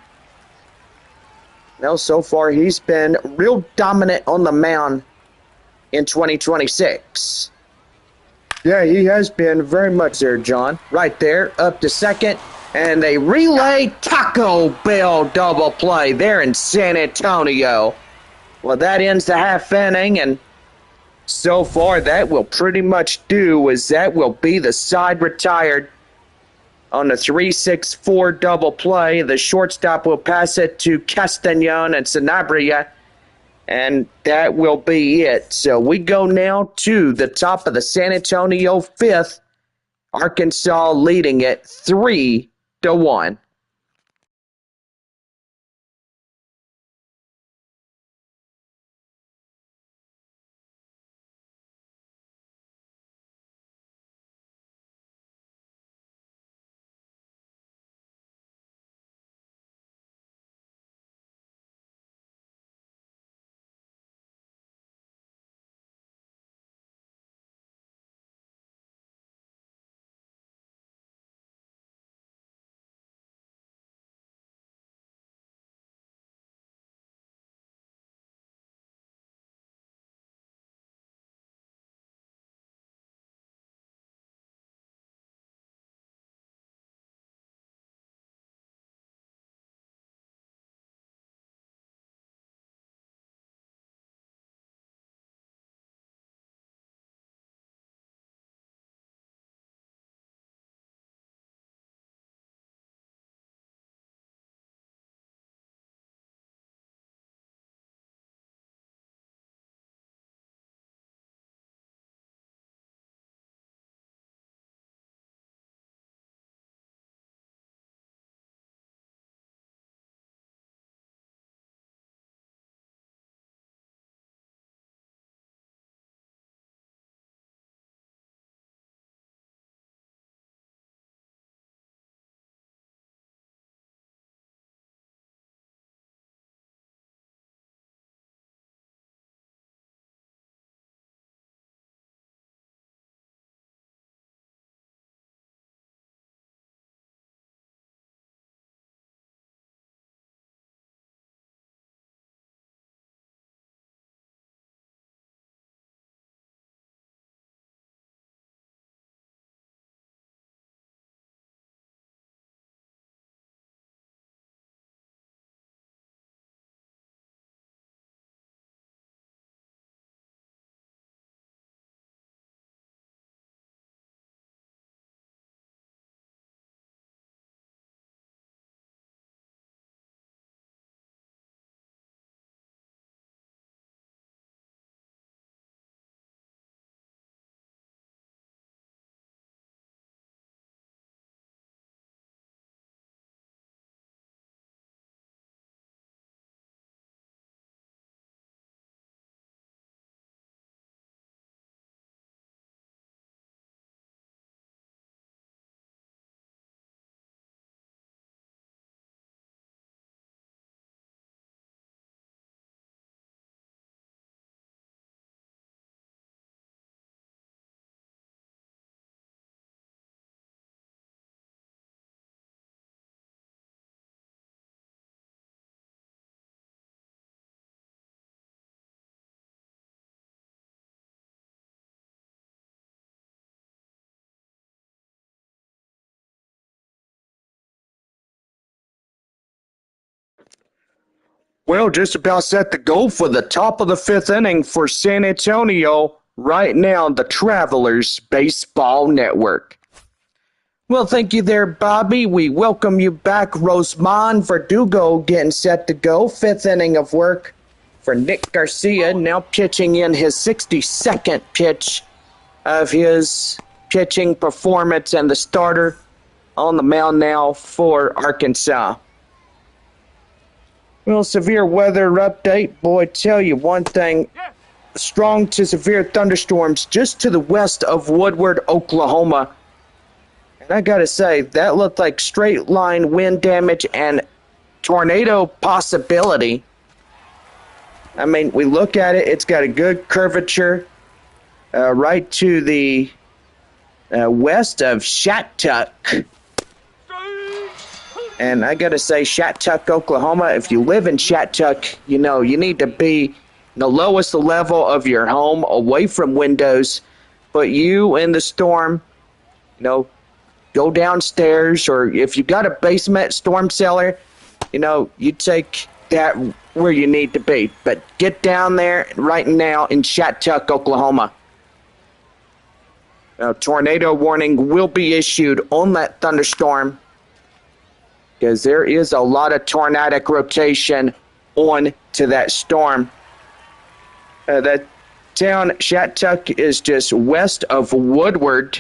well, so far he's been real dominant on the mound in 2026. Yeah, he has been very much there, John. Right there, up to second. And a relay Taco Bell double play there in San Antonio. Well, that ends the half inning, and so far that will pretty much do, as that will be the side retired on the 3-6-4 double play. The shortstop will pass it to Castañon and Sanabria, and that will be it. So we go now to the top of the San Antonio fifth. Arkansas leading it 3-1. Well, just about set to go for the top of the fifth inning for San Antonio right now on the Travelers Baseball Network. Well, thank you there, Bobby. We welcome you back. Rosemond Verdugo getting set to go. Fifth inning of work for Nick Garcia, now pitching in his 62nd pitch of his pitching performance and the starter on the mound now for Arkansas. Well, severe weather update. Boy, tell you one thing. Strong to severe thunderstorms just to the west of Woodward, Oklahoma. And I gotta say, that looked like straight line wind damage and tornado possibility. I mean, we look at it, it's got a good curvature right to the west of Shattuck. And I gotta say, Shattuck, Oklahoma, if you live in Shattuck, you know, you need to be the lowest level of your home, away from windows. But you in the storm, you know, go downstairs, or if you got a basement storm cellar, you know, you take that where you need to be. But get down there right now in Shattuck, Oklahoma. A tornado warning will be issued on that thunderstorm, because there is a lot of tornadic rotation on to that storm. That town, Shattuck, is just west of Woodward.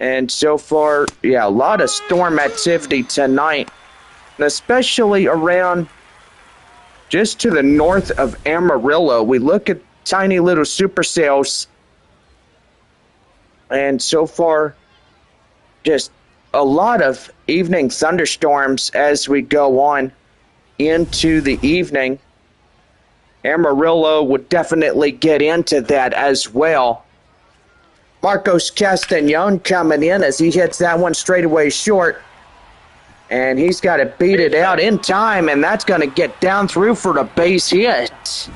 And so far, yeah, a lot of storm activity tonight, and especially around just to the north of Amarillo. We look at tiny little supercells, and so far, just a lot of evening thunderstorms as we go on into the evening. Amarillo would definitely get into that as well. Marcos Castañon coming in as he hits that one straight away short. And he's got to beat it out in time, and that's going to get down through for the base hit.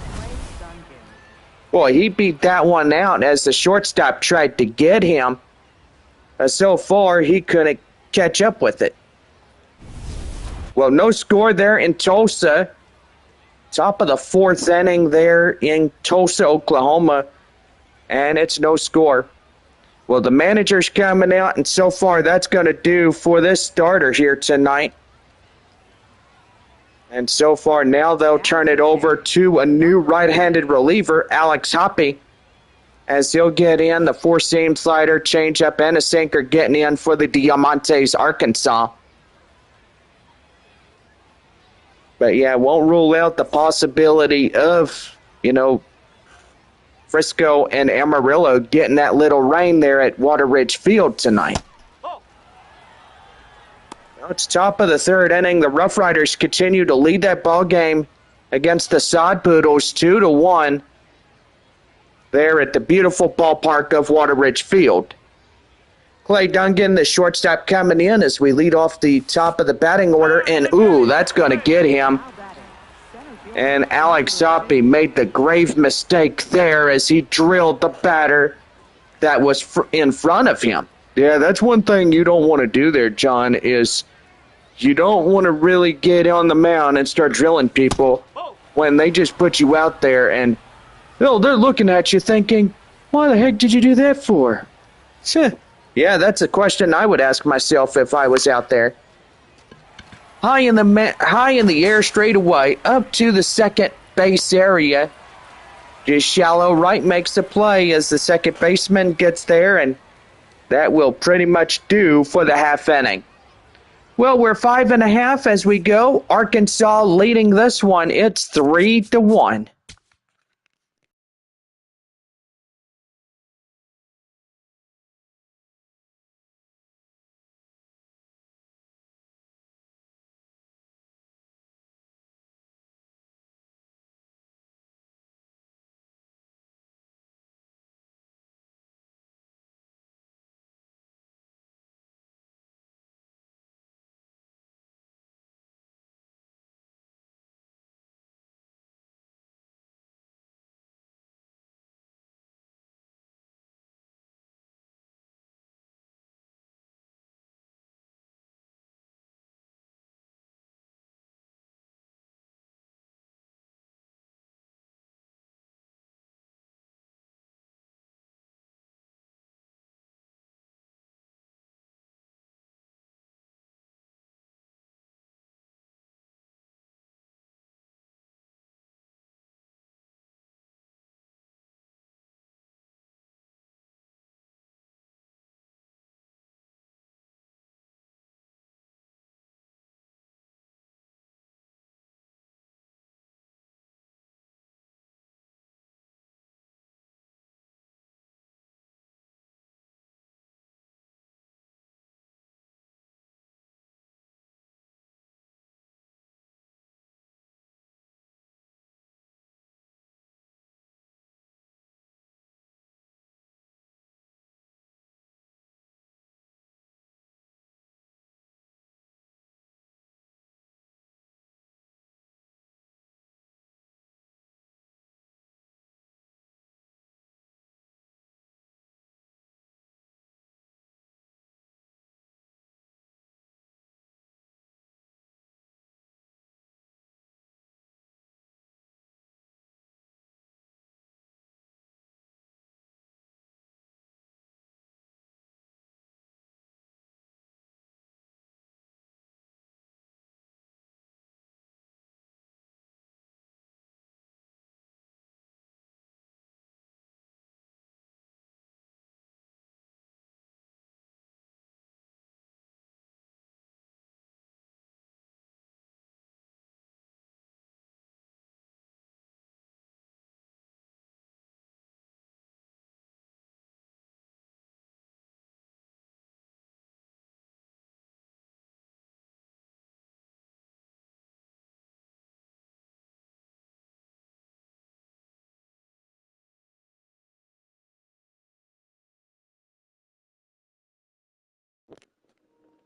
Boy, he beat that one out as the shortstop tried to get him. So far, he couldn't catch up with it. Well, no score there in Tulsa. Top of the fourth inning there in Tulsa, Oklahoma, and it's no score. Well, the manager's coming out, and so far that's going to do for this starter here tonight. And so far now they'll turn it over to a new right-handed reliever, Alex Hoppe, as he'll get in the four-seam slider, changeup, and a sinker getting in for the Diamantes, Arkansas. But yeah, won't rule out the possibility of, you know, Frisco and Amarillo getting that little rain there at Water Ridge Field tonight. Now it's top of the third inning. The Rough Riders continue to lead that ball game against the Sod Poodles 2-1 there at the beautiful ballpark of Water Ridge Field. Clay Dungan, the shortstop, coming in as we lead off the top of the batting order, and ooh, that's going to get him. And Alex Hoppe made the grave mistake there as he drilled the batter that was in front of him. Yeah, that's one thing you don't want to do there, John, is you don't want to really get on the mound and start drilling people when they just put you out there and, well, they're looking at you thinking, why the heck did you do that for? Yeah, that's a question I would ask myself if I was out there. High in the air straight away, up to the second base area. Just shallow right makes the play as the second baseman gets there, and that will pretty much do for the half inning. Well, we're 5.5 as we go. Arkansas leading this one. It's 3-1.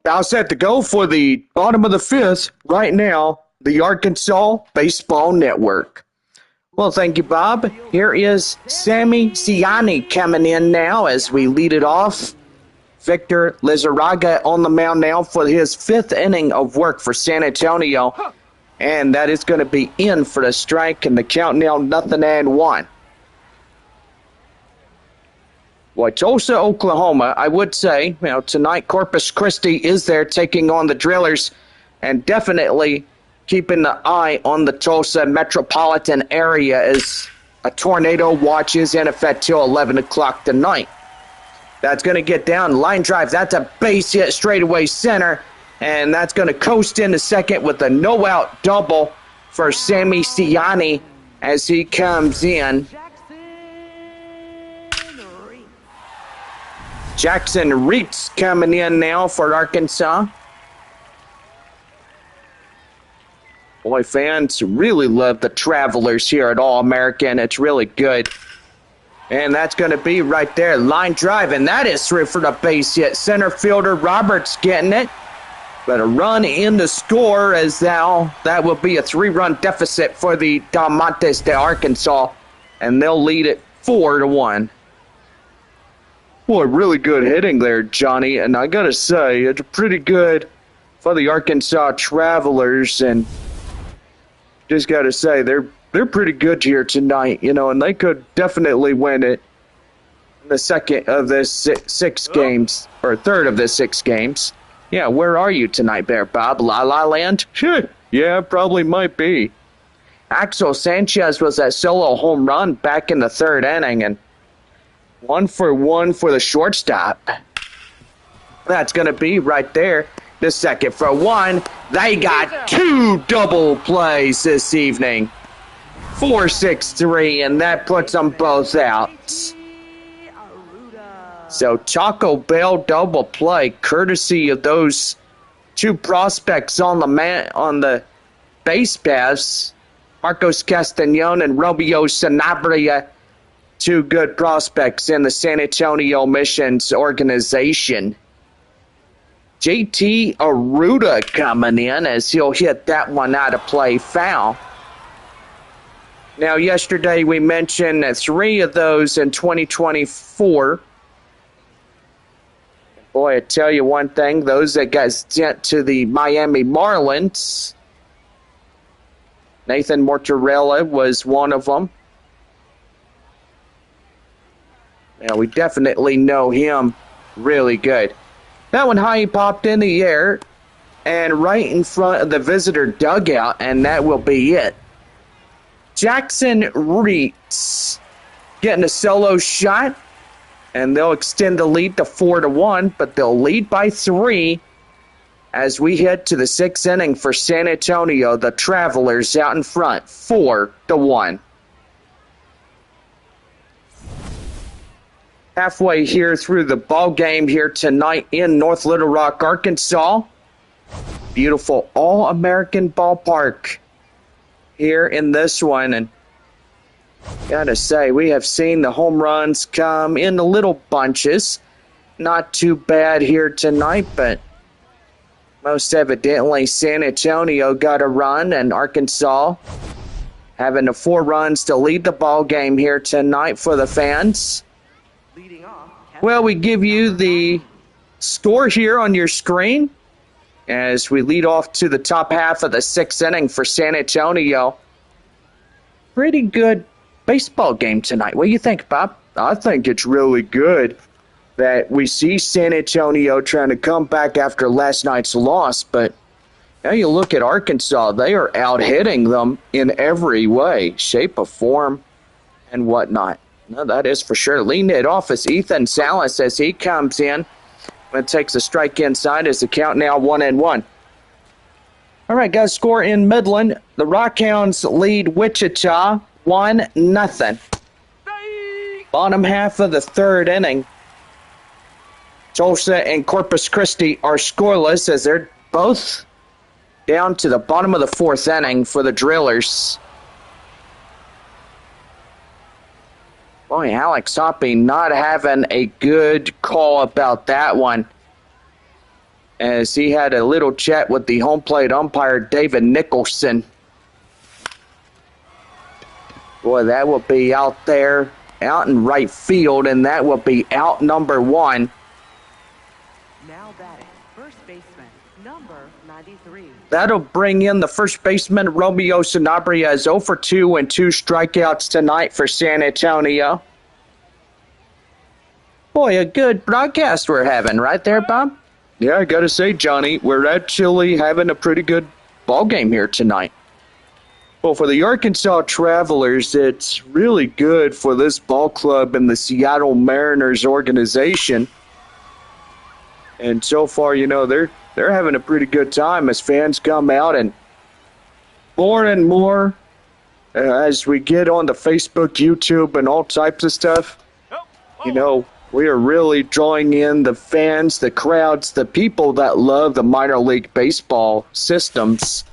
Now set to go for the bottom of the fifth right now, the Arkansas Baseball Network. Well, thank you, Bob. Here is Sammy Ciani coming in now as we lead it off. Victor Lizarraga on the mound now for his fifth inning of work for San Antonio. And that is going to be in for the strike, and the count now 0-1. Well, Tulsa, Oklahoma, I would say, tonight Corpus Christi is there taking on the Drillers, and definitely keeping the eye on the Tulsa metropolitan area as a tornado watch is in effect till 11 o'clock tonight. That's going to get down, line drive, that's a base hit straightaway center, and that's going to coast into second with a no-out double for Sammy Ciani as he comes in. Jackson Reitz coming in now for Arkansas. Boy, fans really love the Travelers here at All-American. It's really good. And that's going to be right there. Line drive, and that is through for the base hit. Center fielder Roberts getting it. But a run in to score as now that will be a 3-run deficit for the Diamantes de Arkansas. And they'll lead it 4-1. Boy, really good hitting there, Johnny. And I got to say, it's pretty good for the Arkansas Travelers. And just got to say, they're pretty good here tonight, and they could definitely win it in the second of the six games, or third of the 6 games. Yeah, where are you tonight, Bear Bob? La La Land? Sure. Yeah, probably might be. Axel Sanchez was that solo home run back in the 3rd inning, and 1-for-1 for the shortstop. That's going to be right there. The 2nd-for-1. They got 2 double plays this evening. 4-6-3, and that puts them both out. So Taco Bell double play, courtesy of those 2 prospects on the base paths, Marcos Castañon and Romeo Sanabria, 2 good prospects in the San Antonio Missions organization. JT Aruda coming in as he'll hit that one out of play foul. Now, yesterday we mentioned 3 of those in 2024. Boy, I tell you one thing, those that got sent to the Miami Marlins, Nathan Mortarella was one of them. Now, we definitely know him really good. That one high popped in the air and right in front of the visitor dugout, and that will be it. Jackson Reitz getting a solo shot, and they'll extend the lead to 4-1, but they'll lead by 3 as we head to the 6th inning for San Antonio. The Travelers out in front, 4-1. Halfway here through the ball game here tonight in North Little Rock, Arkansas. Beautiful All-American ballpark here in this one, and gotta say, we have seen the home runs come in the little bunches. Not too bad here tonight, but most evidently San Antonio got a run, and Arkansas having the 4 runs to lead the ball game here tonight for the fans. Well, we give you the score here on your screen as we lead off to the top half of the 6th inning for San Antonio. Pretty good baseball game tonight. What do you think, Bob? I think it's really good that we see San Antonio trying to come back after last night's loss, but now you look at Arkansas, they are out-hitting them in every way, shape of form, and whatnot. No, that is for sure. Leading it off is Ethan Salas as he comes in and takes a strike inside as the count now 1-1. All right, guys, score in Midland. The Rockhounds lead Wichita 1-0. Bottom half of the 3rd inning. Tulsa and Corpus Christi are scoreless as they're both down to the bottom of the 4th inning for the Drillers. Boy, Alex Hoppe not having a good call about that one. as he had a little chat with the home plate umpire, David Nicholson. Boy, that will be out there, out in right field, and that will be out number 1. Now batting, first baseman, number 93. That'll bring in the first baseman, Romeo Sanabria, as 0 for 2 and 2 strikeouts tonight for San Antonio. Boy, a good broadcast we're having right there, Bob. Yeah, I gotta say, Johnny, we're actually having a pretty good ball game here tonight. Well, for the Arkansas Travelers, it's really good for this ball club and the Seattle Mariners organization. And so far, they're having a pretty good time as fans come out, and more as we get on the Facebook, YouTube, and all types of stuff, we are really drawing in the fans, the crowds, the people that love the minor league baseball systems.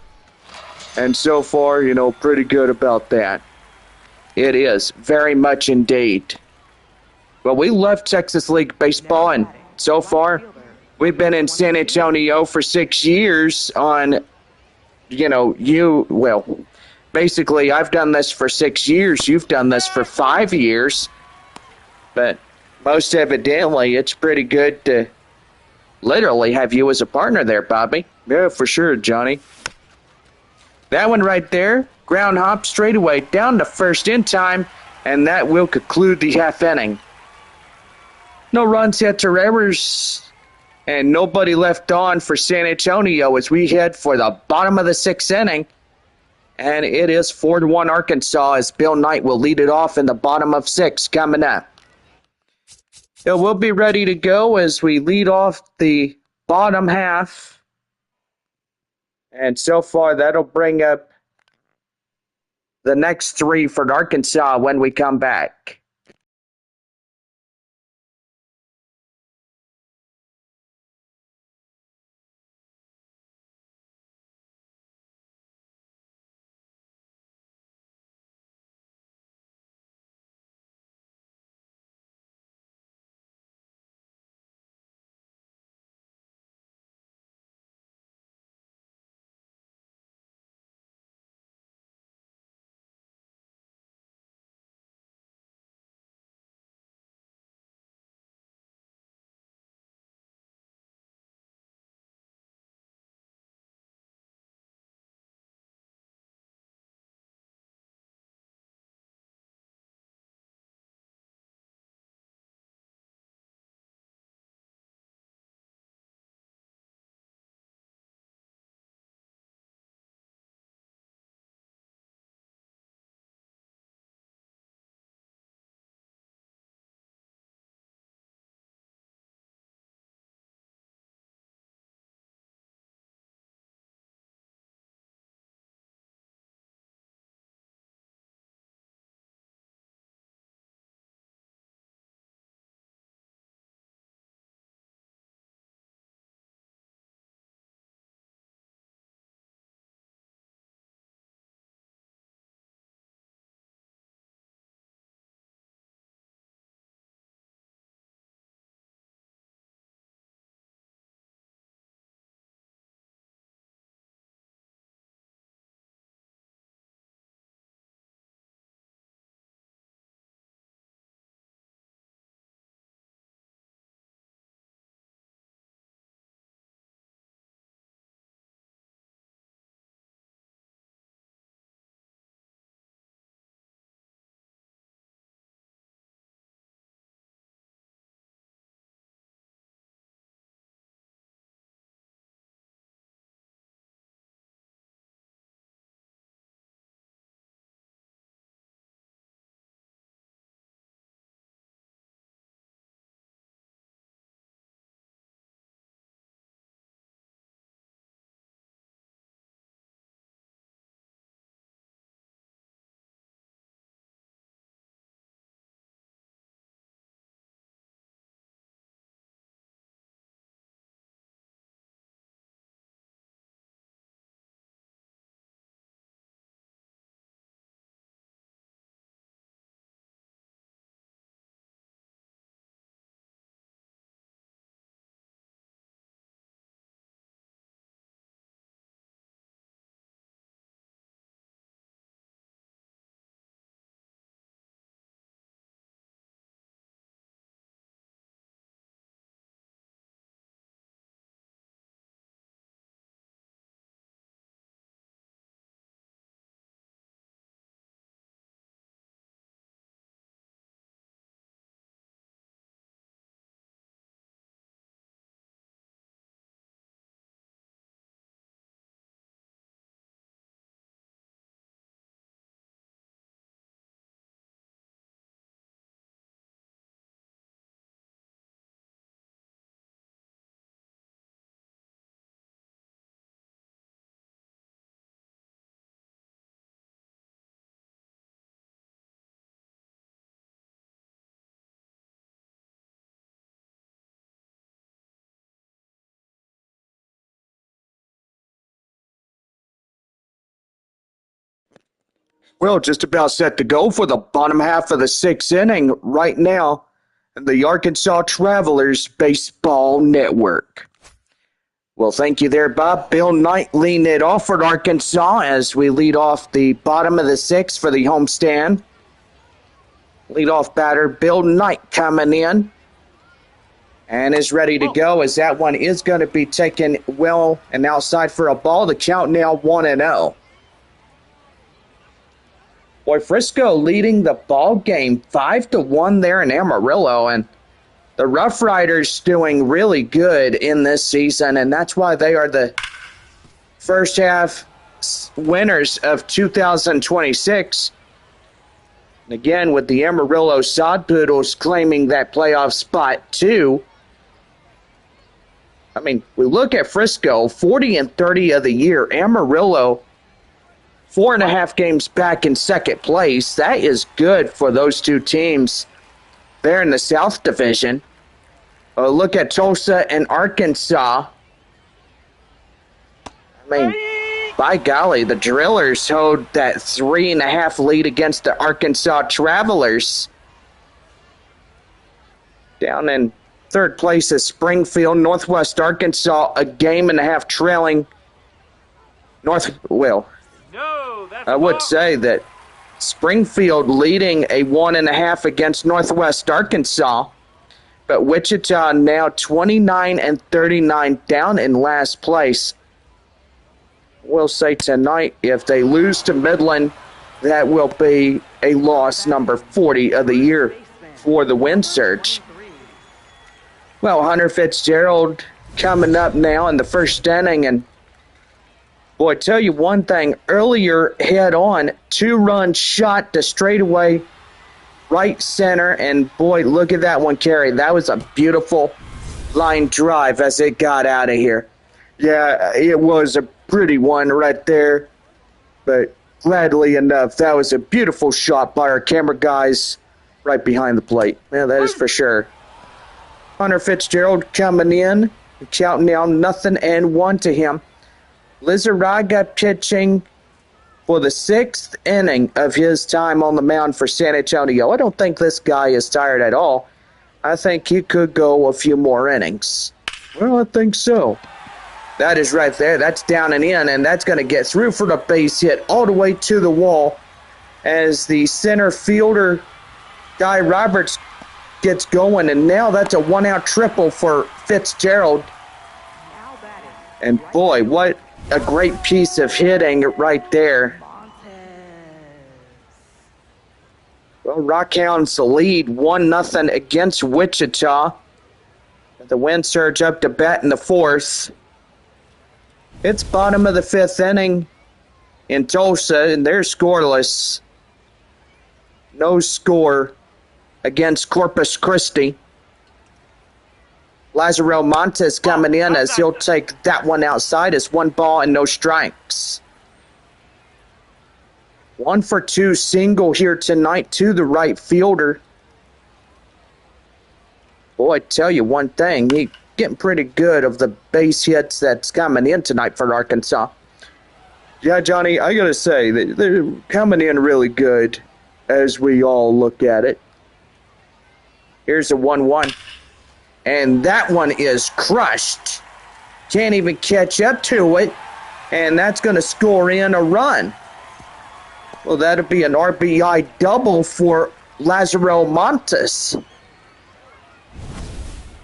And so far, pretty good about that. It is, very much indeed. Well, we love Texas League baseball, and so far, we've been in San Antonio for 6 years on, basically I've done this for 6 years. You've done this for 5 years. But most evidently, it's pretty good to literally have you as a partner there, Bobby. Yeah, for sure, Johnny. That one right there, ground hop straightaway down to first in time, and that will conclude the half inning. No runs, hits, or errors, and nobody left on for San Antonio as we head for the bottom of the 6th inning. And it is 4-1 Arkansas as Bill Knight will lead it off in the bottom of 6 coming up. So we'll be ready to go as we lead off the bottom half. And so far, that'll bring up the next 3 for Arkansas when we come back. Well, just about set to go for the bottom half of the sixth inning right now in the Arkansas Travelers Baseball Network. Well, thank you there, Bob. Bill Knight leading it off for Arkansas as we lead off the bottom of the sixth for the homestand. Leadoff batter Bill Knight coming in and is ready to go as that one is going to be taken well and outside for a ball. The count now 1-0. Boy, Frisco leading the ball game 5-1 there in Amarillo, and the Rough Riders doing really good in this season, and that's why they are the first half winners of 2026. And again, with the Amarillo Sod Poodles claiming that playoff spot too. I mean, we look at Frisco, 40-30 of the year. Amarillo, 4.5 games back in second place. That is good for those two teams there in the South Division. Look at Tulsa and Arkansas. I mean, by golly, the Drillers hold that 3.5 lead against the Arkansas Travelers. Down in third place is Springfield. Northwest Arkansas, a 1.5 trailing. I would say that Springfield leading a 1.5 against Northwest Arkansas. But Wichita now 29-39 down in last place. We'll say tonight, if they lose to Midland, that will be a loss number 40 of the year for the Wind Surge. Well, Hunter Fitzgerald coming up now in the first inning, and boy, tell you one thing, earlier head on, 2-run shot to straightaway right center, and boy, look at that one carry. That was a beautiful line drive as it got out of here. Yeah, it was a pretty one right there, but gladly enough, that was a beautiful shot by our camera guys right behind the plate. Yeah, that is for sure. Hunter Fitzgerald coming in, counting down 0-1 to him. Lizarraga pitching for the 6th inning of his time on the mound for San Antonio. I don't think this guy is tired at all. I think he could go a few more innings. Well, I think so. That is right there. That's down and in, and that's going to get through for the base hit all the way to the wall as the center fielder, Guy Roberts, gets going, and now that's a 1-out triple for Fitzgerald. And boy, what a great piece of hitting right there. Well, Rockhounds lead 1-0 against Wichita. The Wind Surge up to bat in the 4th. It's bottom of the 5th inning in Tulsa, and they're scoreless. No score against Corpus Christi. Lazaro Montes coming in as he'll take that one outside. It's 1 ball and no strikes. 1 for 2 single here tonight to the right fielder. Boy, I tell you one thing, he getting pretty good of the base hits that's coming in tonight for Arkansas. Yeah, Johnny, I gotta say, they're coming in really good as we all look at it. Here's a 1-1. And that one is crushed. Can't even catch up to it. And that's going to score in a run. Well, that'll be an RBI double for Lazaro Montes.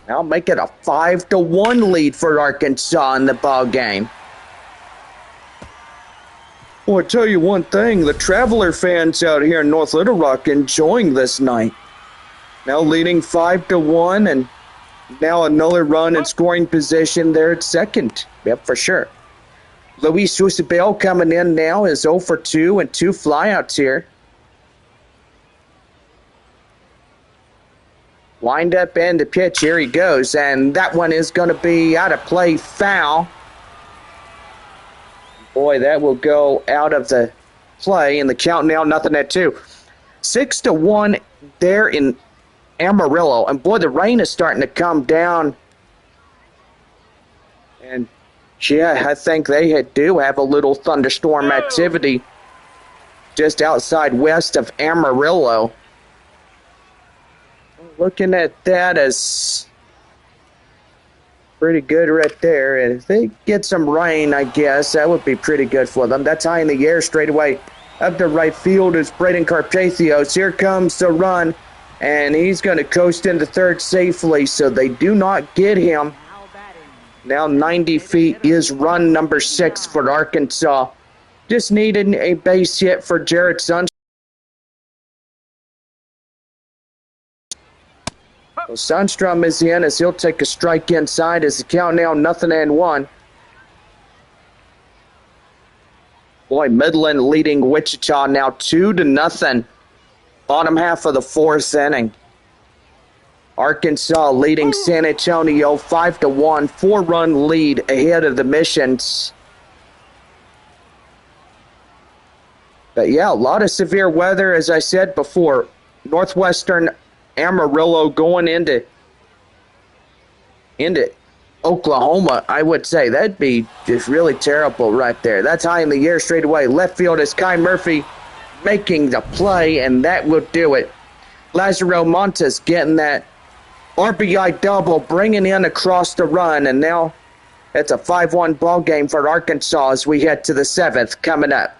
Now make it a 5-1 lead for Arkansas in the ball game. Well, I tell you one thing, the Traveler fans out here in North Little Rock enjoying this night. Now leading 5-1, and now another run in scoring position there at second. Yep, for sure. Luis Susabel coming in now is 0 for 2 and 2 flyouts here. Wind up and the pitch, here he goes, and that one is going to be out of play, foul. Boy, that will go out of the play, and the count now 0-2. 6-1 there in Amarillo, and boy, the rain is starting to come down. And yeah, I think they do have a little thunderstorm activity just outside west of Amarillo. Looking at that as pretty good right there. And if they get some rain, I guess, that would be pretty good for them. That's high in the air straight away. Up to right field is Braden Carpathios. Here comes the run, and he's going to coast into third safely, so they do not get him. Now batting. Now 90 feet is run number 6 for Arkansas. Just needed a base hit for Jared Sundstrom. Well, Sundstrom is in as he'll take a strike inside as the count now 0-1. Boy, Midland leading Wichita now 2-0. Bottom half of the 4th inning. Arkansas leading San Antonio 5-1, 4-run lead ahead of the Missions. But yeah, a lot of severe weather, as I said before. Northwestern Amarillo going into Oklahoma, I would say. That'd be just really terrible right there. That's high in the air straight away. Left field is Kai Murphy making the play, and that will do it. Lazaro Montes getting that RBI double, bringing in across the run, and now it's a 5-1 ball game for Arkansas as we head to the 7th coming up.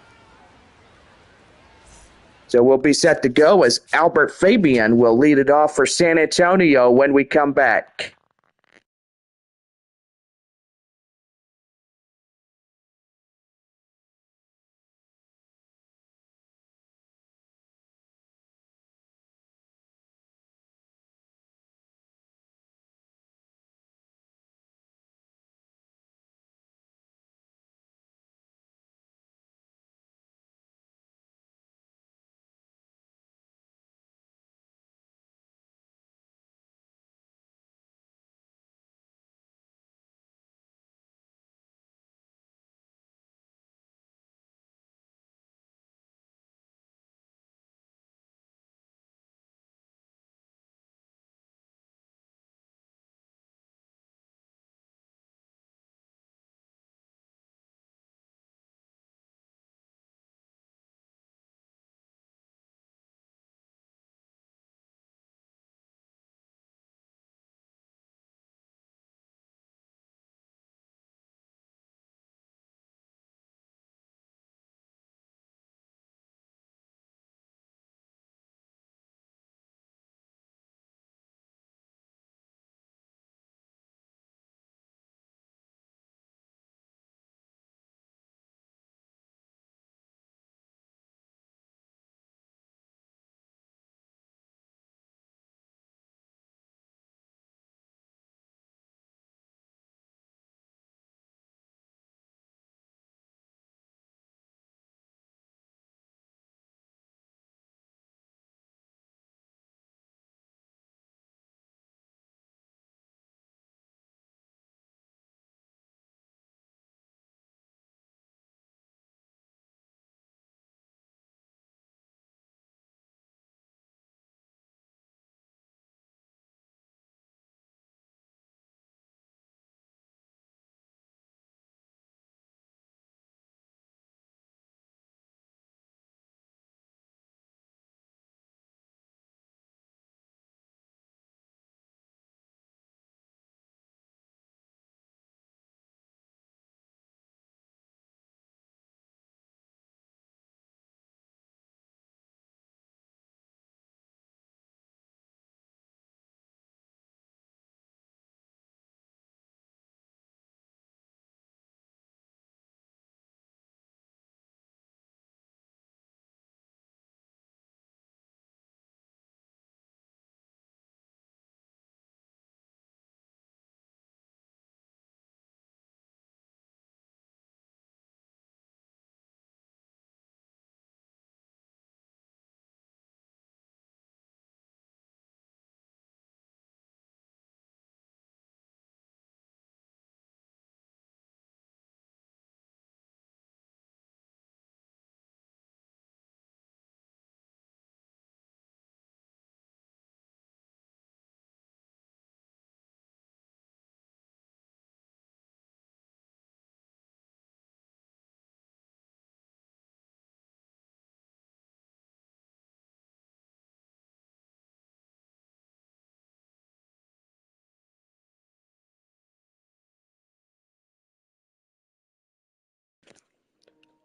So we'll be set to go as Albert Fabian will lead it off for San Antonio when we come back.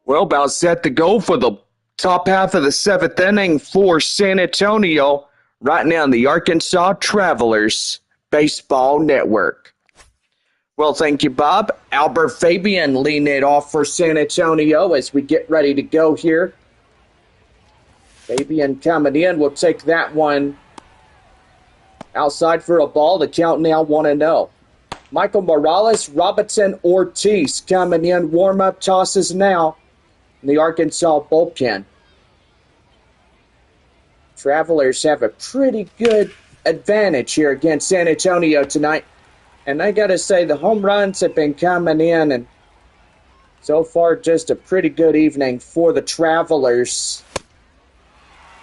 Well, about set to go for the top half of the seventh inning for San Antonio, right now on the Arkansas Travelers Baseball Network. Well, thank you, Bob. Albert Fabian leading it off for San Antonio as we get ready to go here. Fabian coming in. We'll take that one outside for a ball. The count now 1-0. Michael Morales, Robinson Ortiz coming in. Warm-up tosses now in the Arkansas bullpen. Travelers have a pretty good advantage here against San Antonio tonight. And I got to say, the home runs have been coming in, and so far just a pretty good evening for the Travelers.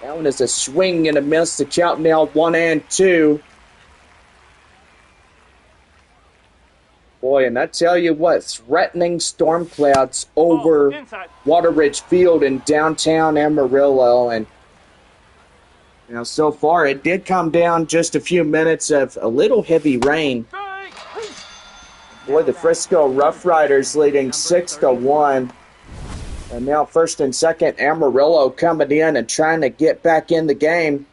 That one is a swing and a miss. The count now 1-2. Boy, and I tell you what, threatening storm clouds over Wateridge Field in downtown Amarillo. And now so far it did come down just a few minutes of a little heavy rain. Boy, the Frisco Rough Riders leading 6-1. And now first and second, Amarillo coming in and trying to get back in the game.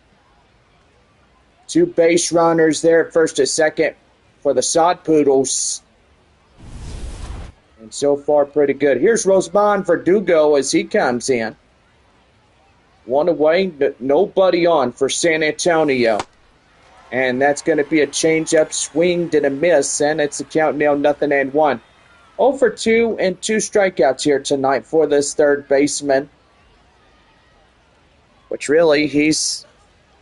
Two base runners there at first and second for the Sod Poodles. And so far pretty good. Here's Rosemond Verdugo as he comes in. One away, nobody on for San Antonio. And that's going to be a change-up, swing and a miss, and it's a count now 0-1. 0 for 2 and 2 strikeouts here tonight for this third baseman. Which really, he's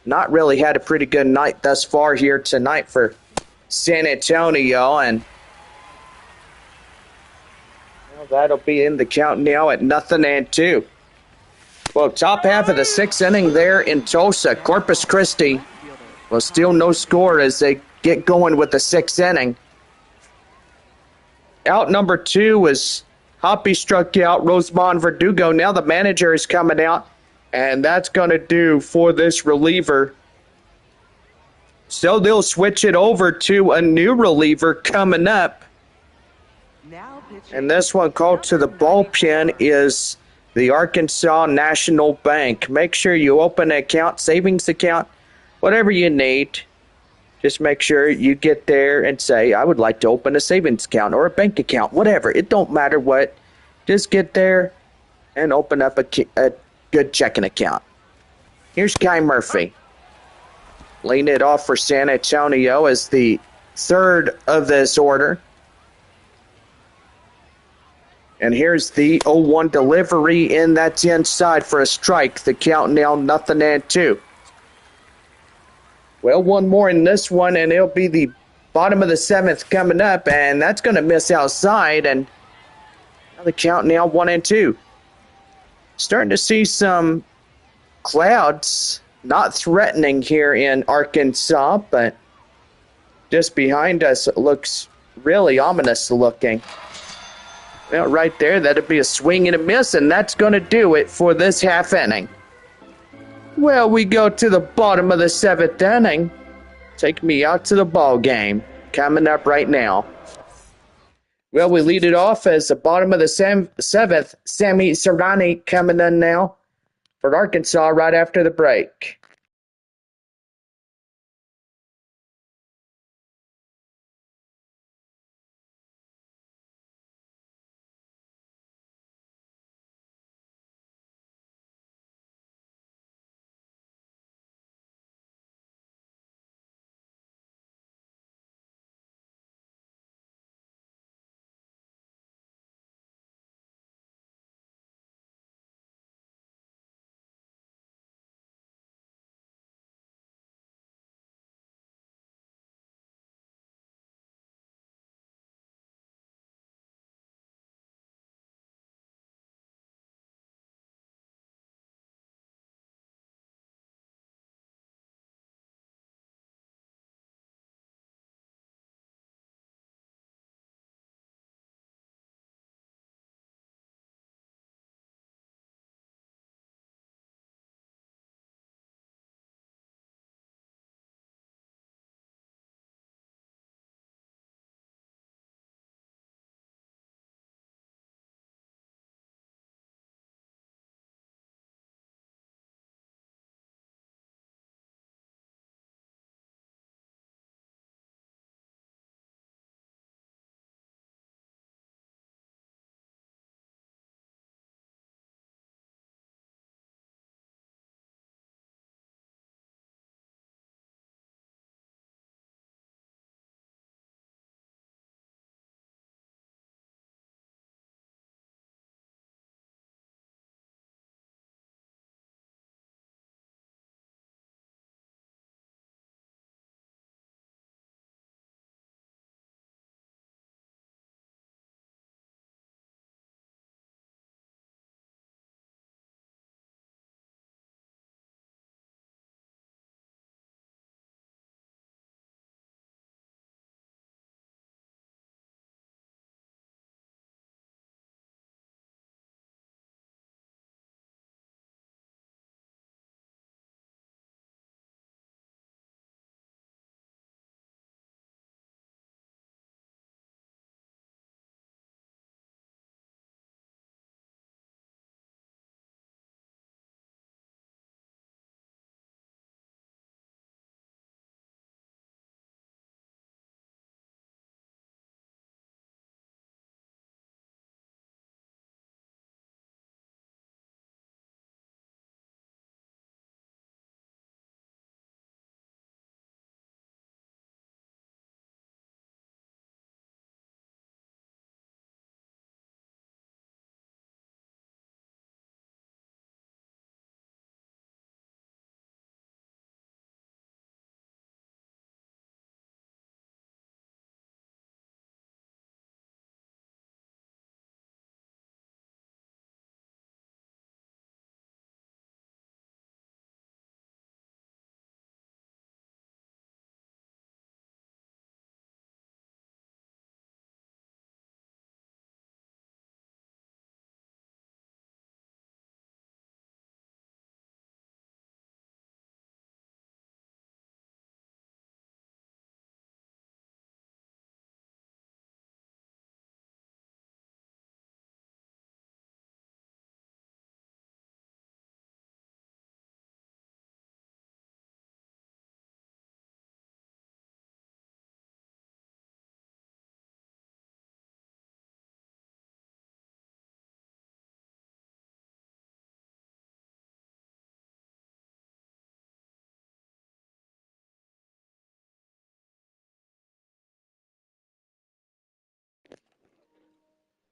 not really had a pretty good night thus far here tonight for San Antonio. And well, that'll be in the count now at 0-2. Well, top half of the sixth inning there in Tulsa. Corpus Christi. Well, still no score as they get going with the sixth inning. Out number 2 was Hoppy struck out Rosemond Verdugo. Now the manager is coming out, and that's going to do for this reliever. So they'll switch it over to a new reliever coming up. And this one called to the bullpen is the Arkansas National Bank. Make sure you open an account, savings account, whatever you need. Just make sure you get there and say, I would like to open a savings account or a bank account, whatever. It don't matter what. Just get there and open up a good checking account. Here's Kai Murphy. Leading it off for San Antonio as the third of this order. And here's the 0-1 delivery, and that's inside for a strike. The count now 0-2. Well, one more in this one, and it'll be the bottom of the seventh coming up, and that's going to miss outside, and the count now 1-2. Starting to see some clouds, not threatening here in Arkansas, but just behind us it looks really ominous looking. Well, right there, that'd be a swing and a miss, and that's going to do it for this half inning. Well, we go to the bottom of the seventh inning. Take me out to the ball game. Coming up right now. Well, we lead it off as the bottom of the seventh. Sammy Serrani coming in now for Arkansas right after the break.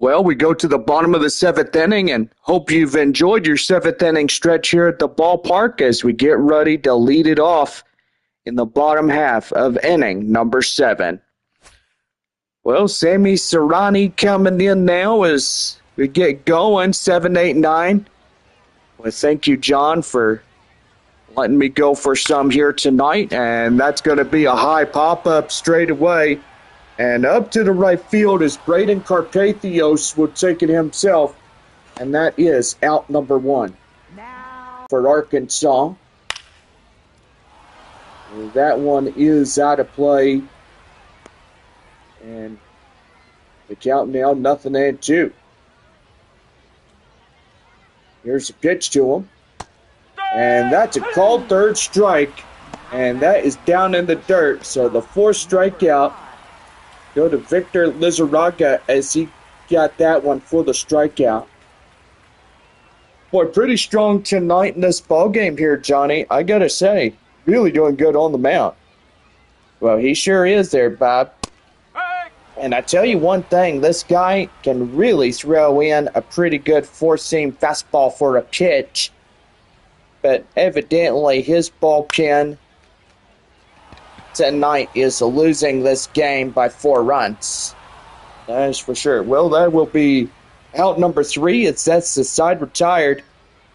Well, we go to the bottom of the seventh inning and hope you've enjoyed your seventh inning stretch here at the ballpark as we get ready to lead it off in the bottom half of inning number 7. Well, Sammy Serrani coming in now as we get going, 7, 8, 9. Well, thank you, John, for letting me go for some here tonight, and that's going to be a high pop-up straight away. And up to the right field is Braden Carpathios will take it himself, and that is out number 1 for Arkansas. That one is out of play. And the count now, 0-2. Here's a pitch to him. And that's a called third strike. And that is down in the dirt. So the 4th strikeout go to Victor Lizarraga as he got that one for the strikeout. Boy, pretty strong tonight in this ball game here, Johnny. I got to say, really doing good on the mound. Well, he sure is there, Bob. And I tell you one thing, this guy can really throw in a pretty good four-seam fastball for a pitch. But evidently his bullpen tonight is losing this game by 4 runs. That is for sure. Well, that will be out number 3. That's the side retired.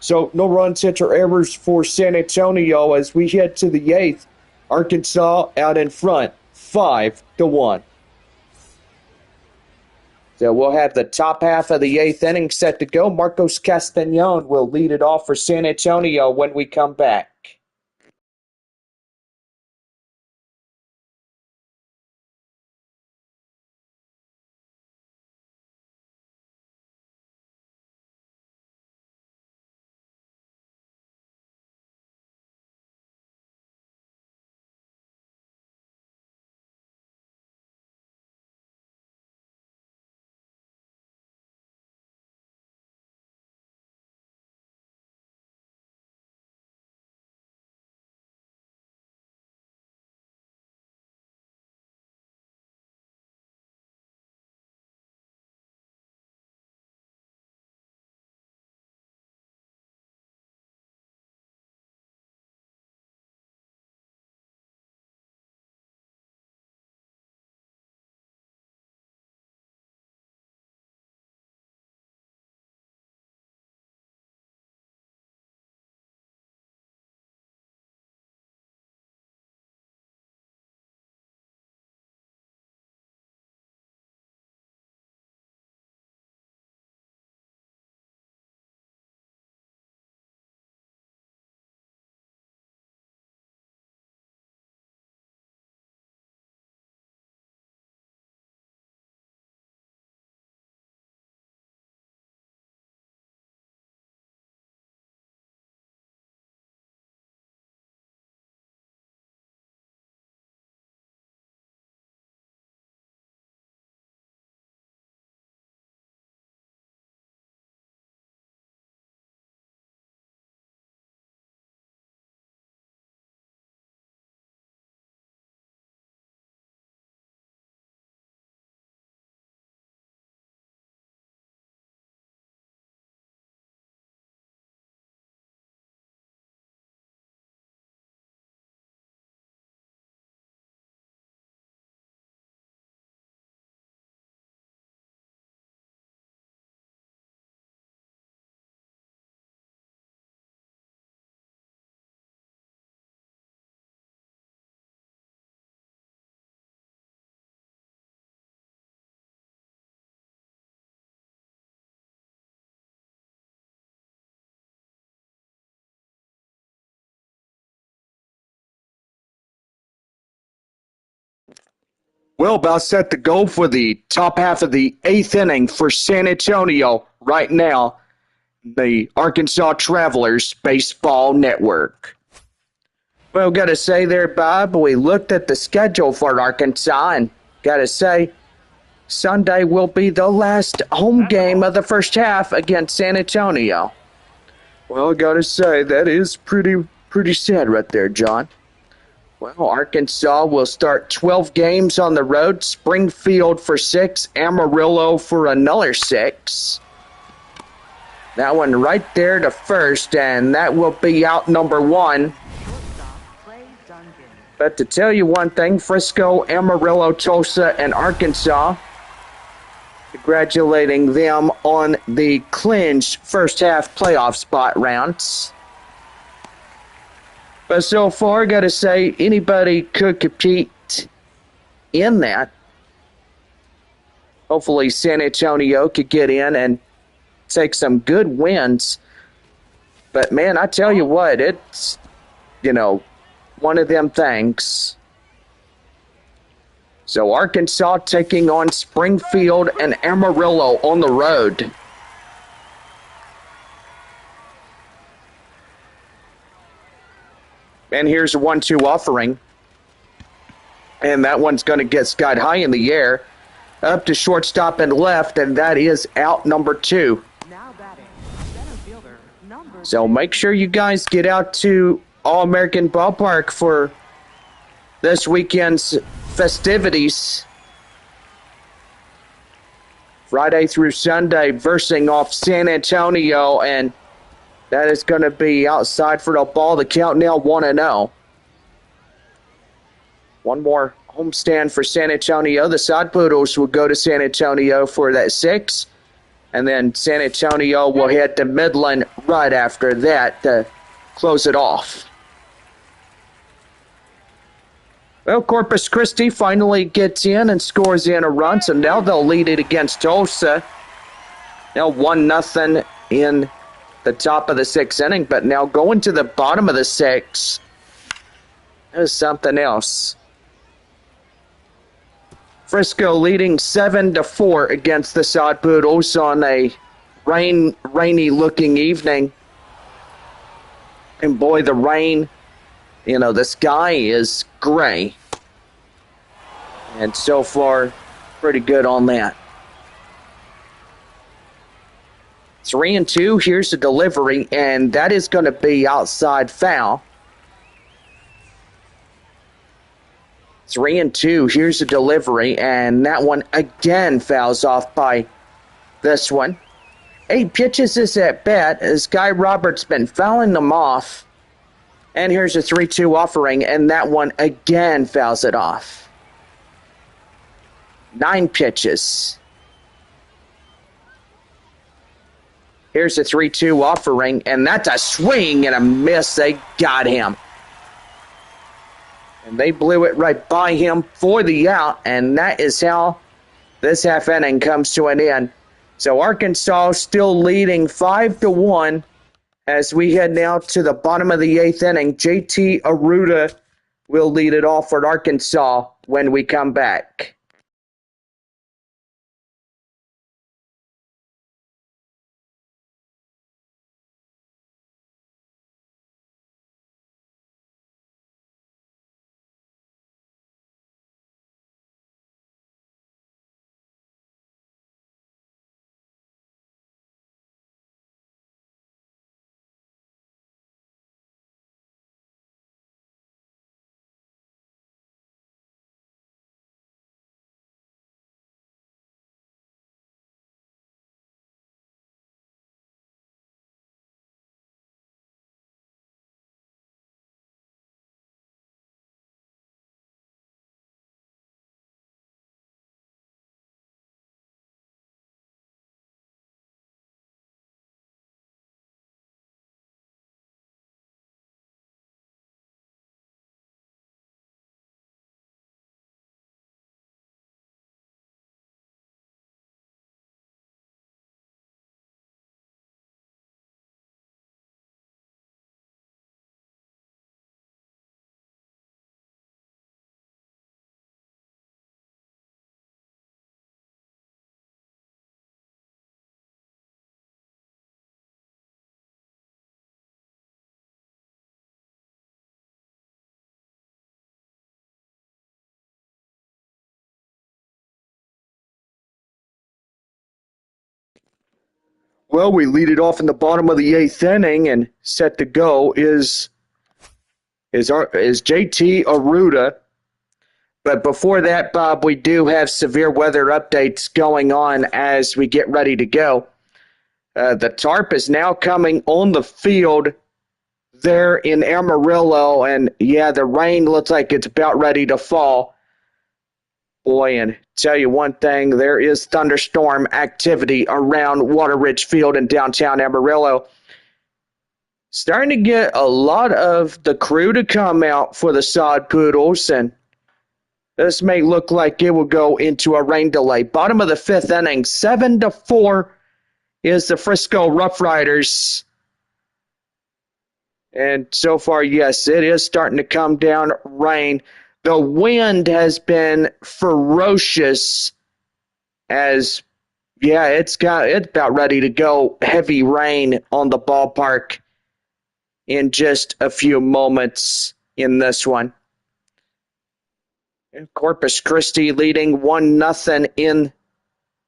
So no runs, hits, or errors for San Antonio as we head to the 8th. Arkansas out in front, 5-1. So we'll have the top half of the 8th inning set to go. Marcos Castañon will lead it off for San Antonio when we come back. Well, about set to go for the top half of the 8th inning for San Antonio right now, the Arkansas Travelers Baseball Network. Well, got to say there, Bob, we looked at the schedule for Arkansas and got to say Sunday will be the last home game of the first half against San Antonio. Well, I got to say that is pretty sad right there, John. Well, Arkansas will start 12 games on the road. Springfield for 6, Amarillo for another 6. That one right there to first, and that will be out number 1. Shortstop, Trey Duncan. But to tell you one thing, Frisco, Amarillo, Tulsa, and Arkansas, congratulating them on the clinched first half playoff spot rounds. But so far, got to say, anybody could compete in that. Hopefully, San Antonio could get in and take some good wins. But, man, I tell you what, it's, one of them things. So, Arkansas taking on Springfield and Amarillo on the road. And here's a 1-2 offering. And that one's going to get skied high in the air. Up to shortstop and left, and that is out number 2. Now batting, center fielder, number So make sure you guys get out to All-American Ballpark for this weekend's festivities. Friday through Sunday, versing off San Antonio, and that is going to be outside for the ball. The count now 1-0. One more homestand for San Antonio. The Sod Poodles will go to San Antonio for that 6. And then San Antonio will head to Midland right after that to close it off. Well, Corpus Christi finally gets in and scores in a run, so now they'll lead it against Tulsa. Now 1-0 in the top of the 6th inning, but now going to the bottom of the 6th is something else. Frisco leading 7-4 against the Sod Poodles on a rainy-looking evening. And boy, the rain, the sky is gray. And so far, pretty good on that. 3-2, here's the delivery, and that is going to be outside foul. 3-2, here's the delivery, and that one again fouls off by this one. 8 pitches is at bat as Guy Roberts been fouling them off. And here's a 3-2 offering, and that one again fouls it off. 9 pitches. Here's a 3-2 offering, and that's a swing and a miss. They got him. And they blew it right by him for the out, and that is how this half inning comes to an end. So Arkansas still leading 5-1 as we head now to the bottom of the 8th inning. JT Aruda will lead it off for Arkansas when we come back. Well, we lead it off in the bottom of the 8th inning, and set to go is is JT Aruda. But before that, Bob, we do have severe weather updates going on as we get ready to go. The tarp is now coming on the field there in Amarillo, and yeah, the rain looks like it's about ready to fall. Boy, and tell you one thing, there is thunderstorm activity around Water Ridge Field in downtown Amarillo. Starting to get a lot of the crew to come out for the Sod Poodles, and this may look like it will go into a rain delay. Bottom of the fifth inning, 7-4 is the Frisco Rough Riders. And so far, yes, it is starting to come down rain. The wind has been ferocious as, yeah, it's about ready to go. Heavy rain on the ballpark in just a few moments in this one. Corpus Christi leading 1-0 in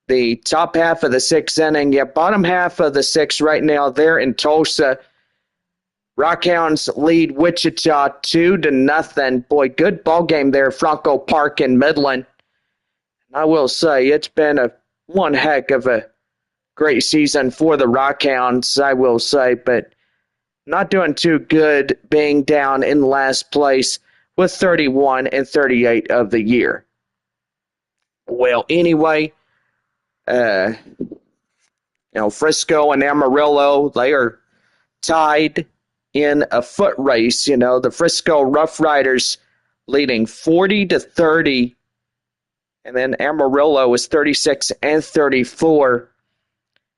the top half of the sixth inning. Yeah, bottom half of the sixth right now there in Tulsa. Rockhounds lead Wichita 2-0. Boy, good ball game there, Franco Park in Midland. I will say it's been one heck of a great season for the Rockhounds, I will say, but not doing too good being down in last place with 31-38 of the year. Well, anyway, Frisco and Amarillo, they are tied in a foot race. The Frisco Rough Riders leading 40-30, and then Amarillo is 36-34.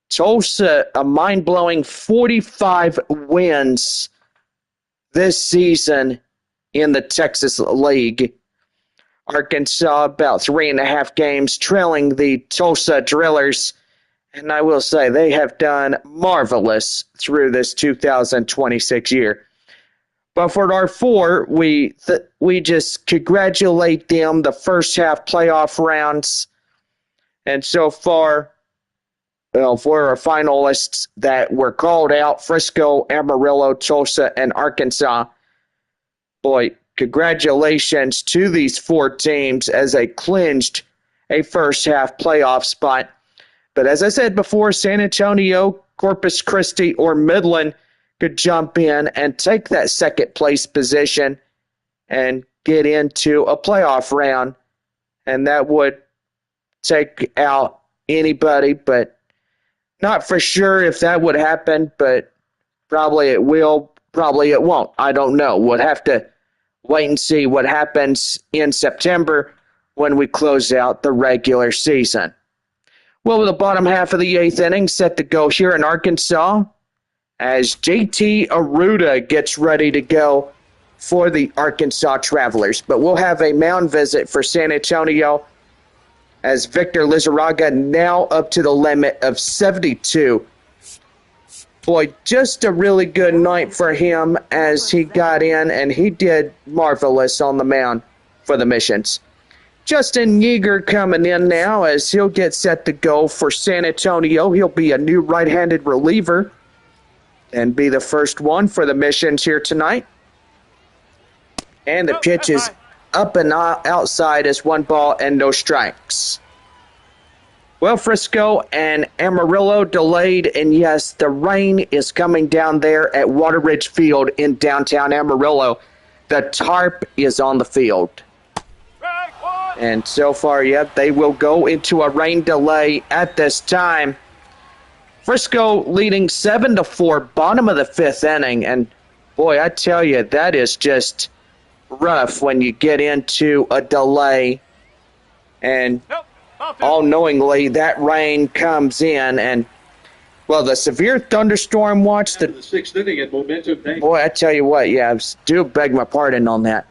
Tulsa, a mind-blowing 45 wins this season in the Texas League. Arkansas about 3.5 games trailing the Tulsa Drillers. And I will say they have done marvelous through this 2026 year. But for our four, we just congratulate them, the first half playoff rounds. And so far, for our finalists that were called out, Frisco, Amarillo, Tulsa, and Arkansas. Boy, congratulations to these four teams as they clinched a first half playoff spot. But as I said before, San Antonio, Corpus Christi, or Midland could jump in and take that second place position and get into a playoff round. And that would take out anybody, but not for sure if that would happen, but probably it will, probably it won't. I don't know. We'll have to wait and see what happens in September when we close out the regular season. Well, the bottom half of the eighth inning set to go here in Arkansas as JT Aruda gets ready to go for the Arkansas Travelers. But we'll have a mound visit for San Antonio as Victor Lizarraga now up to the limit of 72. Boy, just a really good night for him as he got in, and he did marvelous on the mound for the Missions. Justin Yeager coming in now as he'll get set to go for San Antonio. He'll be a new right-handed reliever and be the first one for the Missions here tonight. And the pitch is up and outside as 1 ball and no strikes. Well, Frisco and Amarillo delayed, and yes, the rain is coming down there at Water Ridge Field in downtown Amarillo. The tarp is on the field. And so far, they will go into a rain delay at this time. Frisco leading 7-4, bottom of the fifth inning. And boy, I tell you, that is just rough when you get into a delay. And all knowingly, that rain comes in. And, well, the severe thunderstorm watch. The sixth inning at Momentum Bank. Boy, I tell you what, I do beg my pardon on that.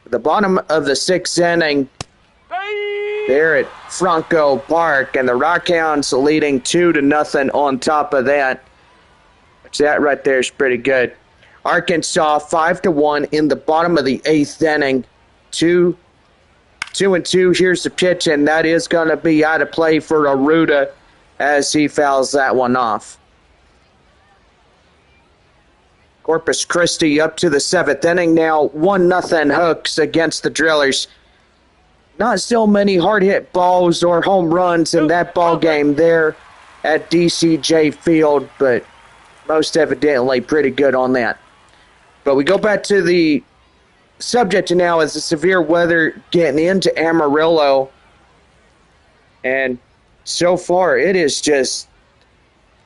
The bottom of the sixth inning, there at Franco Park, and the Rockhounds leading 2-0 on top of that. Which that right there is pretty good. Arkansas 5-1 in the bottom of the eighth inning. 2-2. Here's the pitch, and that is going to be out of play for Aruda as he fouls that one off. Corpus Christi up to the 7th inning now. 1-0 Hooks against the Drillers. Not so many hard-hit balls or home runs in that ball game there at DCJ Field, but most evidently pretty good on that. But we go back to the subject now is the severe weather getting into Amarillo. And so far it is just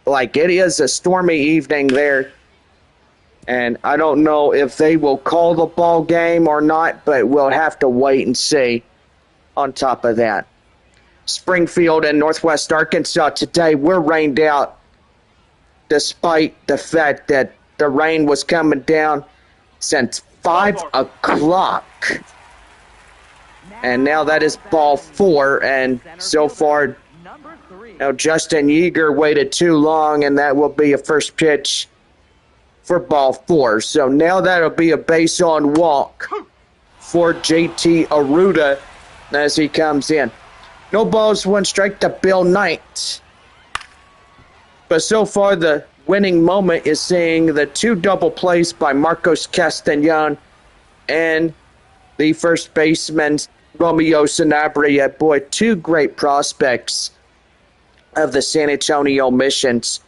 like it is a stormy evening there. And I don't know if they will call the ball game or not, but we'll have to wait and see. On top of that, Springfield and Northwest Arkansas today were rained out despite the fact that the rain was coming down since 5 o'clock. And now that is ball 4, and so far, now Justin Yeager waited too long, and that will be a first pitch for ball 4. So now that'll be a base on walk for JT Aruda as he comes in. No balls, 1 strike to Bill Knight. But so far, the winning moment is seeing the 2 double plays by Marcos Castañon and the first baseman, Romeo Sanabria. Boy, 2 great prospects of the San Antonio Missions.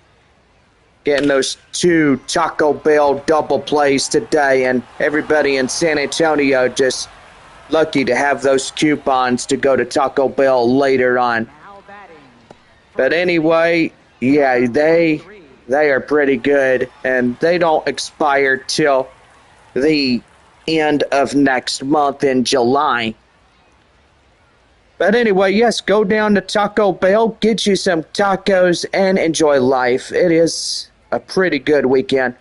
Getting those 2 Taco Bell double plays today, and everybody in San Antonio just lucky to have those coupons to go to Taco Bell later on. But anyway, yeah, they are pretty good, and they don't expire till the end of next month in July. But anyway, yes, go down to Taco Bell, get you some tacos, and enjoy life. It is a pretty good weekend.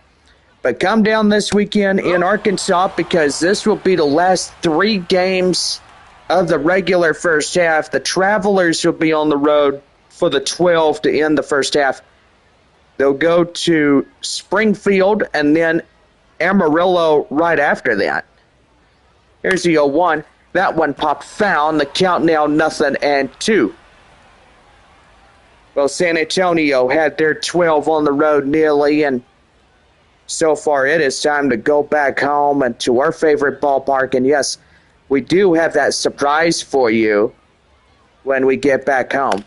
But come down this weekend in Arkansas because this will be the last 3 games of the regular first half. The Travelers will be on the road for the 12 to end the first half. They'll go to Springfield and then Amarillo right after that. Here's the 0-1. That one popped foul. The count now 0-2. Well, San Antonio had their 12 on the road nearly, and so far, it is time to go back home and to our favorite ballpark. And yes, we do have that surprise for you when we get back home.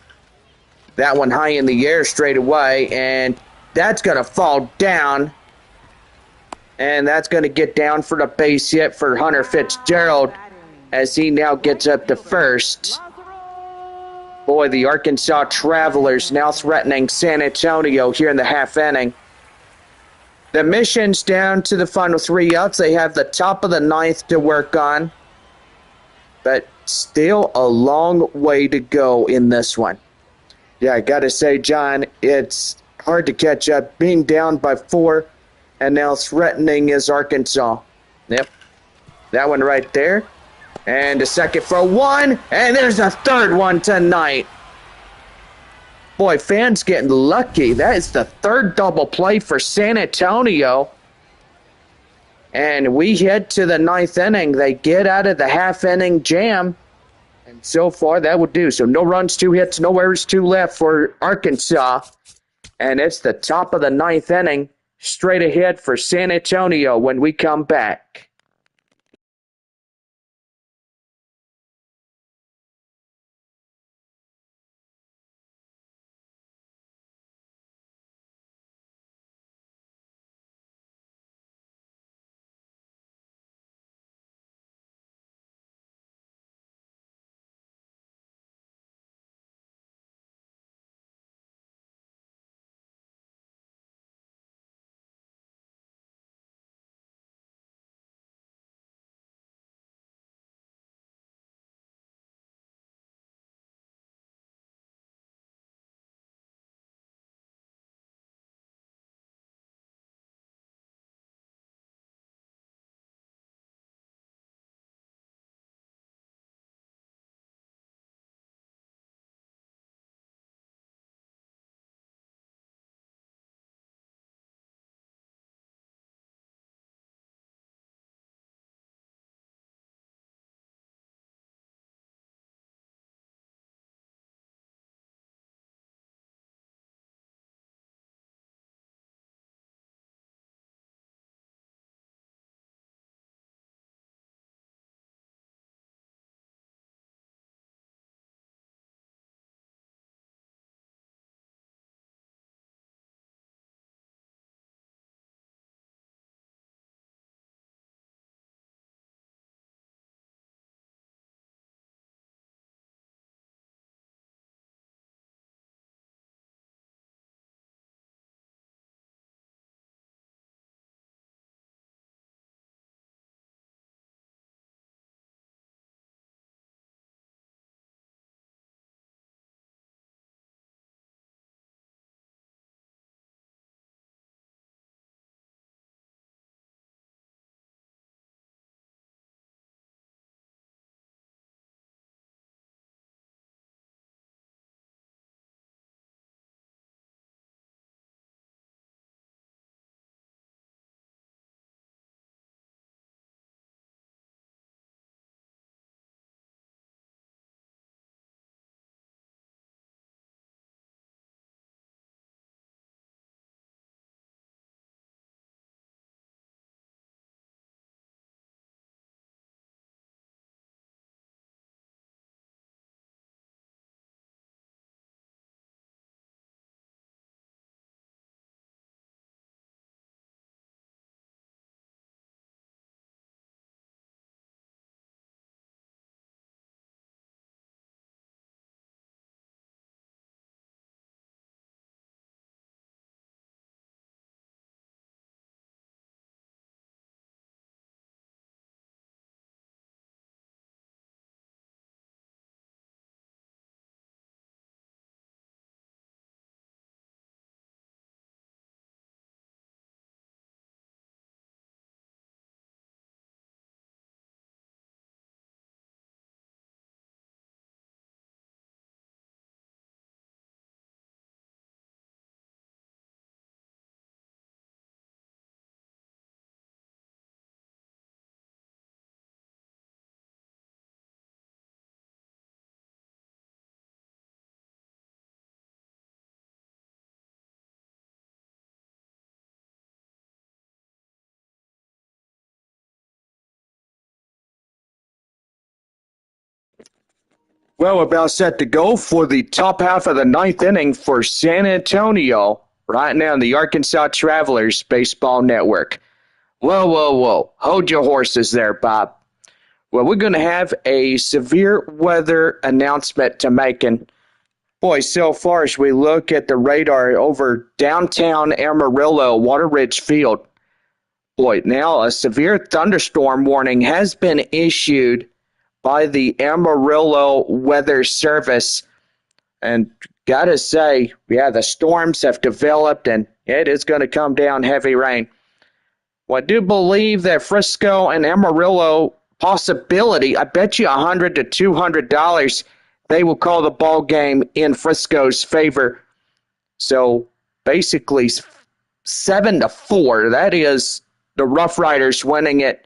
That one high in the air straight away, and that's going to fall down. And that's going to get down for the base hit for Hunter Fitzgerald as he now gets up to first. Boy, the Arkansas Travelers now threatening San Antonio here in the half inning. The Mission's down to the final 3 outs. They have the top of the 9th to work on. But still a long way to go in this one. Yeah, I got to say, John, it's hard to catch up. Being down by 4, and now threatening is Arkansas. Yep, that one right there. And a second for 1, and there's a third one tonight. Boy, fans getting lucky. That is the 3rd double play for San Antonio. And we head to the 9th inning. They get out of the half-inning jam. And so far, that would do. So no runs, 2 hits, no errors, 2 left for Arkansas. And it's the top of the 9th inning. Straight ahead for San Antonio when we come back. Well, about set to go for the top half of the ninth inning for San Antonio, right now on the Arkansas Travelers Baseball Network. Whoa, whoa, whoa. Hold your horses there, Bob. Well, we're going to have a severe weather announcement to make. And, boy, so far as we look at the radar over downtown Amarillo, Water Ridge Field, boy, now a severe thunderstorm warning has been issued by the Amarillo Weather Service. And gotta say, yeah, the storms have developed and it is going to come down heavy rain. Well, I do believe that Frisco and Amarillo possibility, I bet you $100 to $200 they will call the ball game in Frisco's favor. So basically 7-4, that is the Rough Riders winning it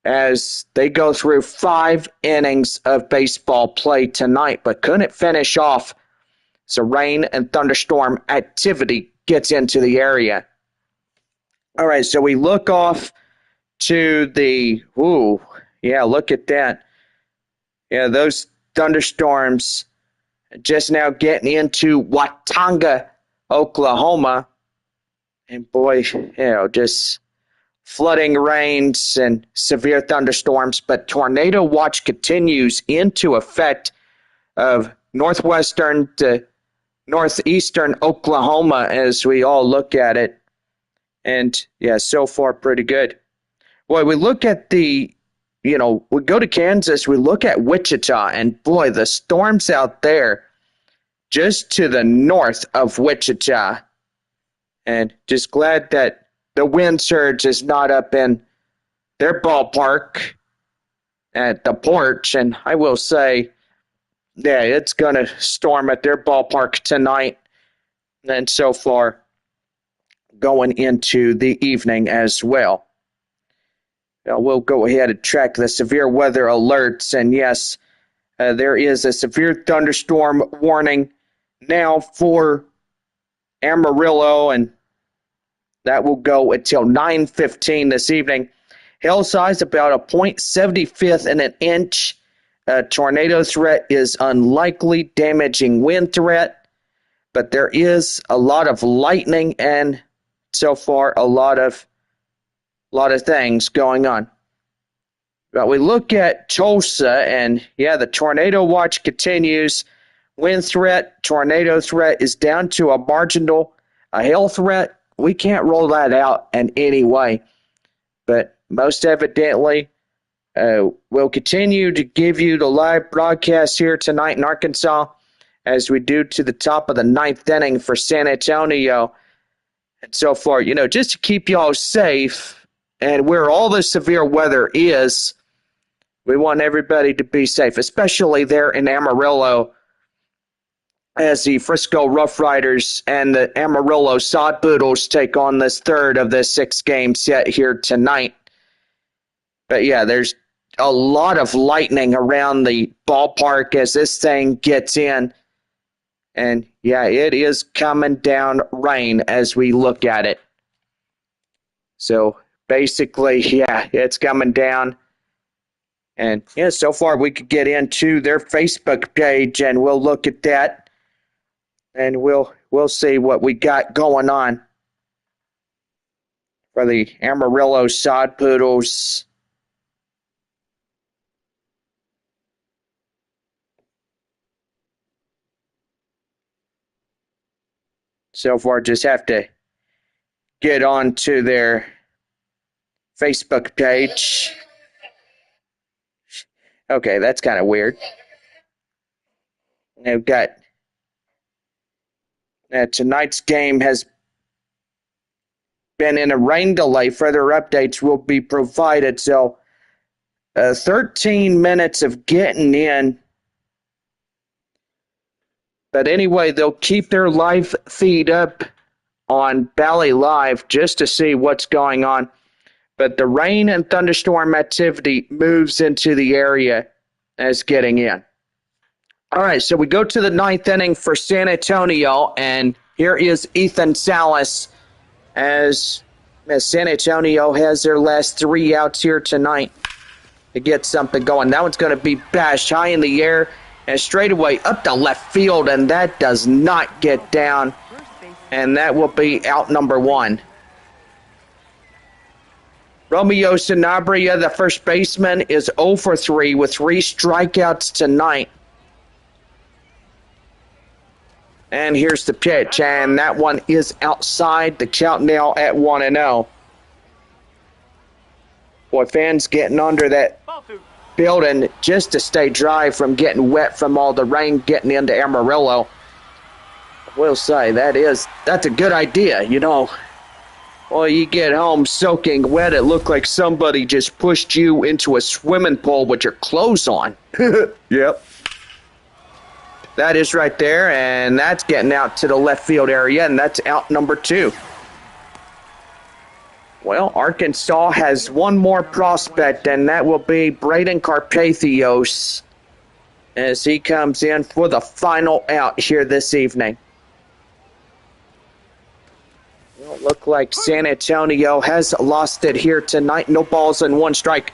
as they go through 5 innings of baseball play tonight, but couldn't finish off. So rain and thunderstorm activity gets into the area. All right, so we look off to the, look at that. Yeah, those thunderstorms just now getting into Watauga, Oklahoma. And boy, just flooding rains and severe thunderstorms, but tornado watch continues into effect of northwestern to northeastern Oklahoma as we all look at it. And yeah, so far pretty good. Boy, we look at we go to Kansas, we look at Wichita, and boy, the storms out there just to the north of Wichita. And just glad that the wind surge is not up in their ballpark at the porch. And I will say, yeah, it's going to storm at their ballpark tonight. And so far, going into the evening as well. Now, we'll go ahead and track the severe weather alerts. And yes, there is a severe thunderstorm warning now for Amarillo, and that will go until 9:15 this evening. Hail size about a 0.75 in an inch. Tornado threat is unlikely. Damaging wind threat. But there is a lot of lightning and so far a lot of things going on. But we look at Tulsa and yeah, the tornado watch continues. Wind threat, tornado threat is down to a marginal. A hail threat, we can't roll that out in any way. But most evidently, we'll continue to give you the live broadcast here tonight in Arkansas as we do to the top of the ninth inning for San Antonio. And so far, just to keep y'all safe and where all the severe weather is, we want everybody to be safe, especially there in Amarillo, as the Frisco Rough Riders and the Amarillo Sod Poodles take on this third of the 6 game set here tonight. But yeah, there's a lot of lightning around the ballpark as this thing gets in. And yeah, it is coming down rain as we look at it. So basically, yeah, it's coming down. And yeah, so far we could get into their Facebook page and we'll look at that. And we'll see what we got going on for the Amarillo Sod Poodles. So far, just have to get on to their Facebook page. Okay, that's kind of weird. They've got tonight's game has been in a rain delay. Further updates will be provided. So 13 minutes of getting in. But anyway, they'll keep their live feed up on Bally Live just to see what's going on. But the rain and thunderstorm activity moves into the area as getting in. All right, so we go to the ninth inning for San Antonio, and here is Ethan Salas as San Antonio has their last 3 outs here tonight to get something going. That one's going to be bashed high in the air And straightaway up to left field, and that does not get down. And that will be out number 1. Romeo Sanabria, the first baseman, is 0 for 3 with 3 strikeouts tonight. And here's the pitch, and that one is outside. The count now at 1-0. Boy, fans getting under that building just to stay dry from getting wet from all the rain getting into Amarillo. I will say that's a good idea, you know. Well, you get home soaking wet, it looked like somebody just pushed you into a swimming pool with your clothes on. Yep. That is right there, and that's getting out to the left field area, and that's out number 2. Well, Arkansas has one more prospect, and that will be Braden Carpathios as he comes in for the final out here this evening. Well, it look like San Antonio has lost it here tonight. No balls and 1 strike.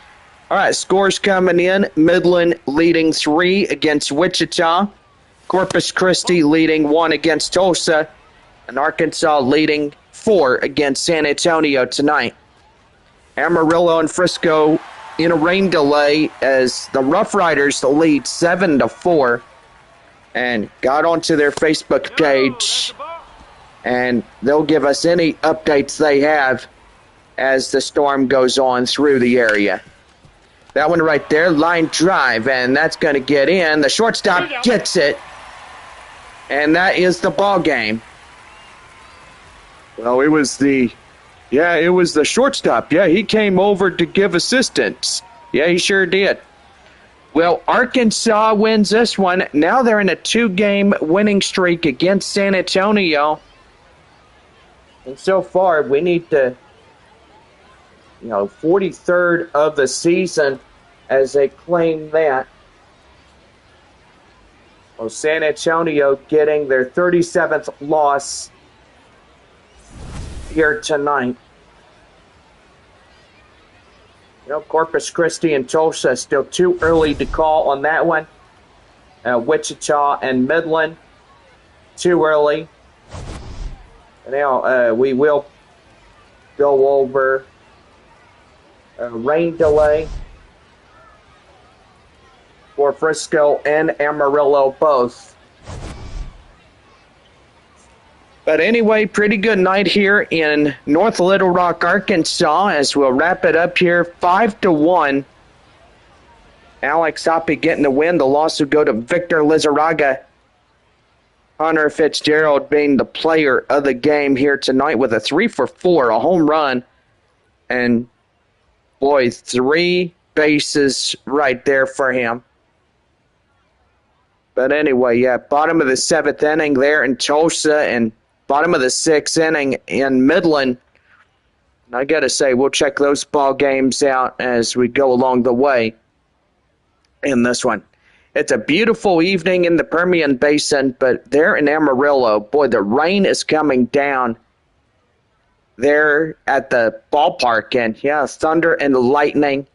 All right, scores coming in. Midland leading 3 against Wichita. Corpus Christi leading 1 against Tulsa. And Arkansas leading 4 against San Antonio tonight. Amarillo and Frisco in a rain delay as the Rough Riders lead 7-4 and got onto their Facebook page, and they'll give us any updates they have as the storm goes on through the area. That one right there, line drive, and that's going to get in. The shortstop gets it, and that is the ball game. Well, it was the shortstop. Yeah, he came over to give assistance. Yeah, he sure did. Well, Arkansas wins this one. Now they're in a 2-game winning streak against San Antonio. And so far, we need to, 43rd of the season as they claim that. Well, San Antonio getting their 37th loss here tonight. Corpus Christi and Tulsa still too early to call on that one. Wichita and Midland, too early. Now we will go over rain delay for Frisco and Amarillo both. But anyway, pretty good night here in North Little Rock, Arkansas, as we'll wrap it up here 5-1. Alex Hoppe getting the win. The loss will go to Victor Lizarraga. Hunter Fitzgerald being the player of the game here tonight with a 3-for-4, a home run. And, boy, 3 bases right there for him. But anyway, yeah, bottom of the 7th inning there in Tulsa and bottom of the 6th inning in Midland. I got to say, we'll check those ball games out as we go along the way in this one. It's a beautiful evening in the Permian Basin, but there in Amarillo, boy, the rain is coming down there at the ballpark. And, yeah, thunder and lightning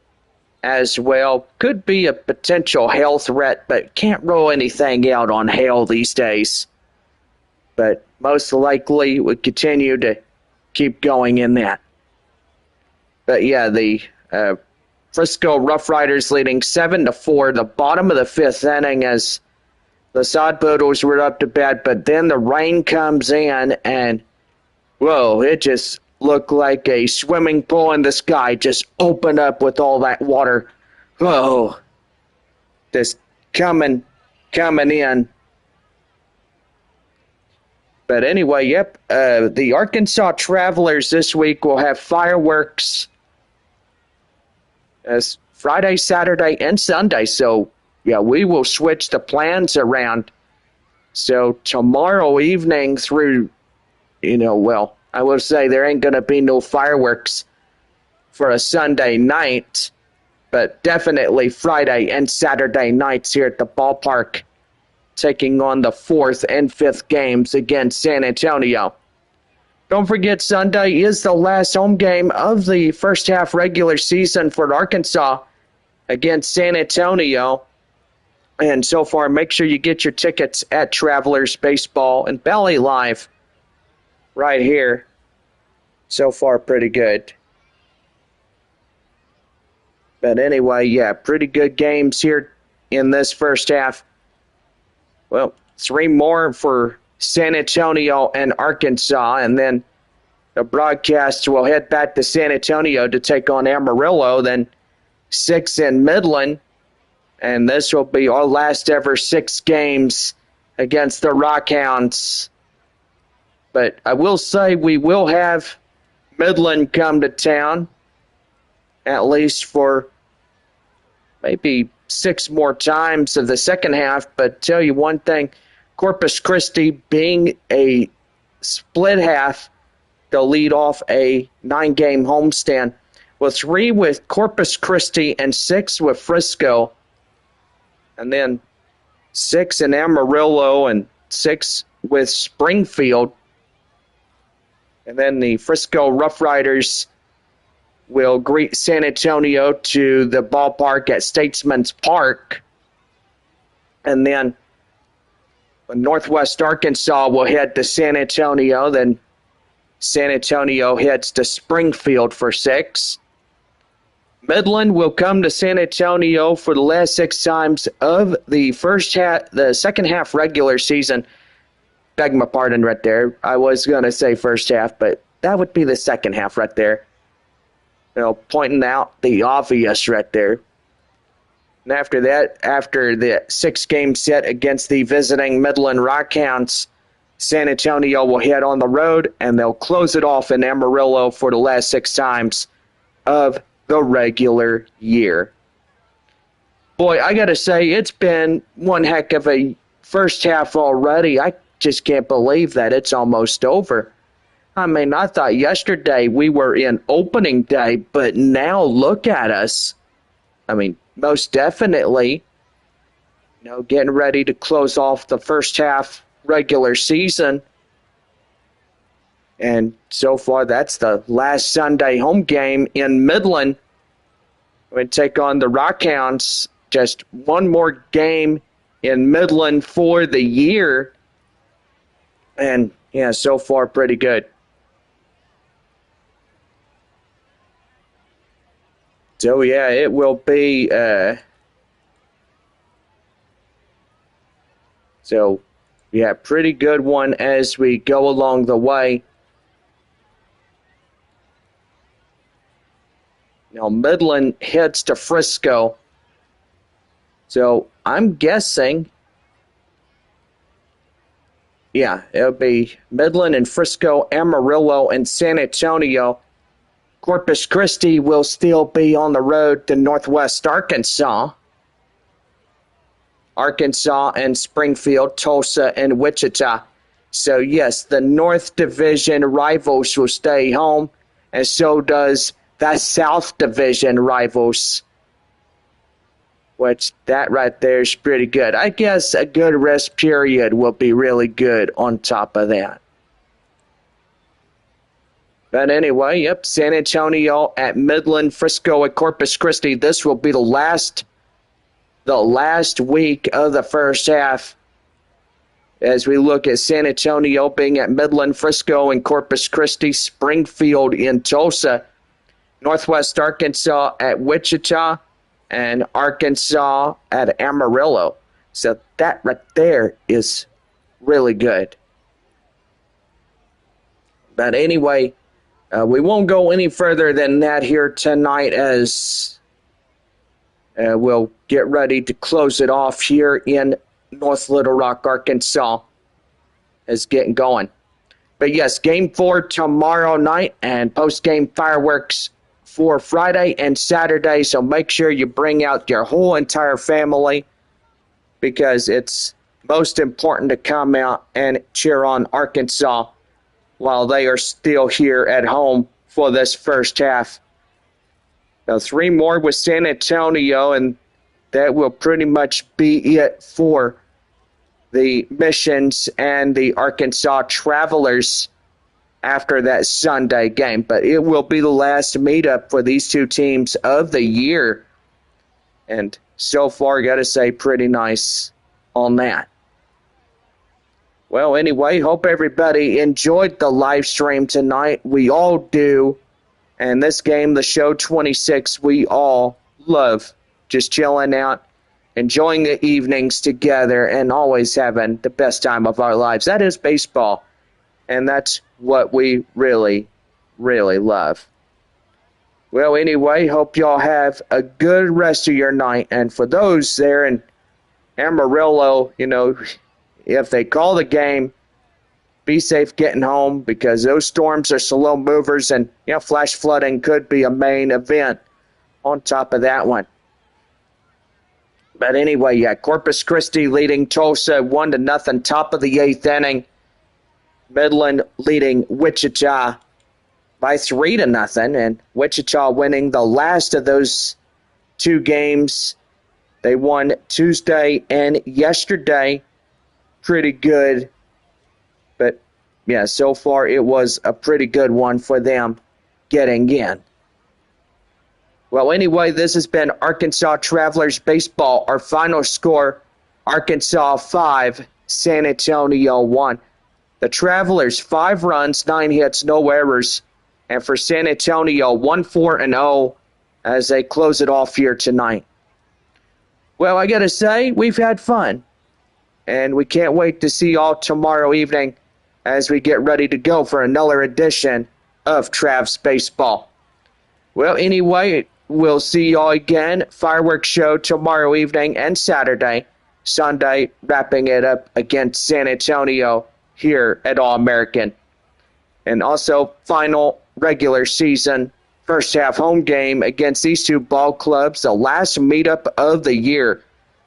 as well. Could be a potential hail threat, but can't rule anything out on hail these days. But most likely would continue to keep going in that. But yeah, the Frisco Rough Riders leading 7-4, the bottom of the 5th inning as the Sod Poodles were up to bat, but then the rain comes in and, whoa, it just looked like a swimming pool in the sky just opened up with all that water. Whoa, just coming in. But anyway, yep, the Arkansas Travelers this week will have fireworks as Friday, Saturday, and Sunday. So, yeah, we will switch the plans around. So tomorrow evening through, I will say there ain't going to be no fireworks for a Sunday night, but definitely Friday and Saturday nights here at the ballpark, taking on the 4th and 5th games against San Antonio. Don't forget, Sunday is the last home game of the first half regular season for Arkansas against San Antonio. And so far, make sure you get your tickets at Travelers Baseball and Valley Live right here. So far, pretty good. But anyway, yeah, pretty good games here in this first half. Well, 3 more for San Antonio and Arkansas, and then the broadcast will head back to San Antonio to take on Amarillo, then 6 in Midland. And this will be our last ever 6 games against the Rockhounds. But I will say we will have Midland come to town, at least for maybe 6 more times of the second half. But tell you one thing, Corpus Christi being a split half, they'll lead off a 9-game homestand with 3 with Corpus Christi and 6 with Frisco. And then 6 in Amarillo and 6 with Springfield. And then the Frisco Rough Riders will greet San Antonio to the ballpark at Statesman's Park. And then Northwest Arkansas will head to San Antonio. Then San Antonio heads to Springfield for 6. Midland will come to San Antonio for the last 6 times of the second half regular season. Beg my pardon right there. I was going to say first half, but that would be the second half right there. Pointing out the obvious right there. And after that, after the 6-game set against the visiting Midland Rockhounds, San Antonio will head on the road, and they'll close it off in Amarillo for the last 6 times of the regular year. Boy, I got to say, it's been one heck of a first half already. I just can't believe that it's almost over. I mean, I thought yesterday we were in opening day, but now look at us. I mean, most definitely, getting ready to close off the first half regular season. And so far, that's the last Sunday home game in Midland. We take on the Rockhounds. Just one more game in Midland for the year. And, yeah, so far, pretty good. So, yeah, it will be... pretty good one as we go along the way. Now, Midland heads to Frisco. So, I'm guessing, it'll be Midland and Frisco, Amarillo, and San Antonio. Corpus Christi will still be on the road to Northwest Arkansas. Arkansas and Springfield, Tulsa, and Wichita. So, yes, the North Division rivals will stay home, and so does the South Division rivals, which that right there is pretty good. I guess a good rest period will be really good on top of that. But anyway, San Antonio at Midland, Frisco at Corpus Christi. This will be the last week of the first half as we look at San Antonio being at Midland, Frisco, and Corpus Christi, Springfield in Tulsa, Northwest Arkansas at Wichita, and Arkansas at Amarillo. So that right there is really good. But anyway, we won't go any further than that here tonight as we'll get ready to close it off here in North Little Rock, Arkansas. Is getting going. But yes, Game 4 tomorrow night and post-game fireworks for Friday and Saturday. So make sure you bring out your whole entire family because it's most important to come out and cheer on Arkansas while they are still here at home for this first half. Now 3 more with San Antonio, and that will pretty much be it for the Missions and the Arkansas Travelers after that Sunday game. But it will be the last meetup for these 2 teams of the year. And so far, got to say, pretty nice on that. Well, anyway, hope everybody enjoyed the live stream tonight. We all do. And this game, the show 26, we all love just chilling out, enjoying the evenings together, and always having the best time of our lives. That is baseball. And that's what we really, really love. Well, anyway, hope y'all have a good rest of your night. And for those there in Amarillo, if they call the game, be safe getting home because those storms are slow movers and, flash flooding could be a main event on top of that one. But anyway, Corpus Christi leading Tulsa 1-0, top of the 8th inning. Midland leading Wichita by 3-0, and Wichita winning the last of those two games. They won Tuesday and yesterday. Pretty good. But, so far it was a pretty good one for them getting in. Well, anyway, this has been Arkansas Travelers Baseball. Our final score, Arkansas 5, San Antonio 1. The Travelers, 5 runs, 9 hits, no errors. And for San Antonio, 1-4-0 as they close it off here tonight. Well, I got to say, we've had fun. And we can't wait to see y'all tomorrow evening as we get ready to go for another edition of Travs Baseball. Well, anyway, we'll see y'all again. Fireworks show tomorrow evening and Saturday. Sunday, wrapping it up against San Antonio here at All-American. And also, final regular season first half home game against these two ball clubs, the last meetup of the year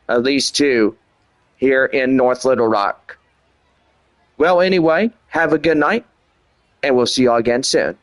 of these two here in North Little Rock. Well, anyway, have a good night, and we'll see y'all again soon.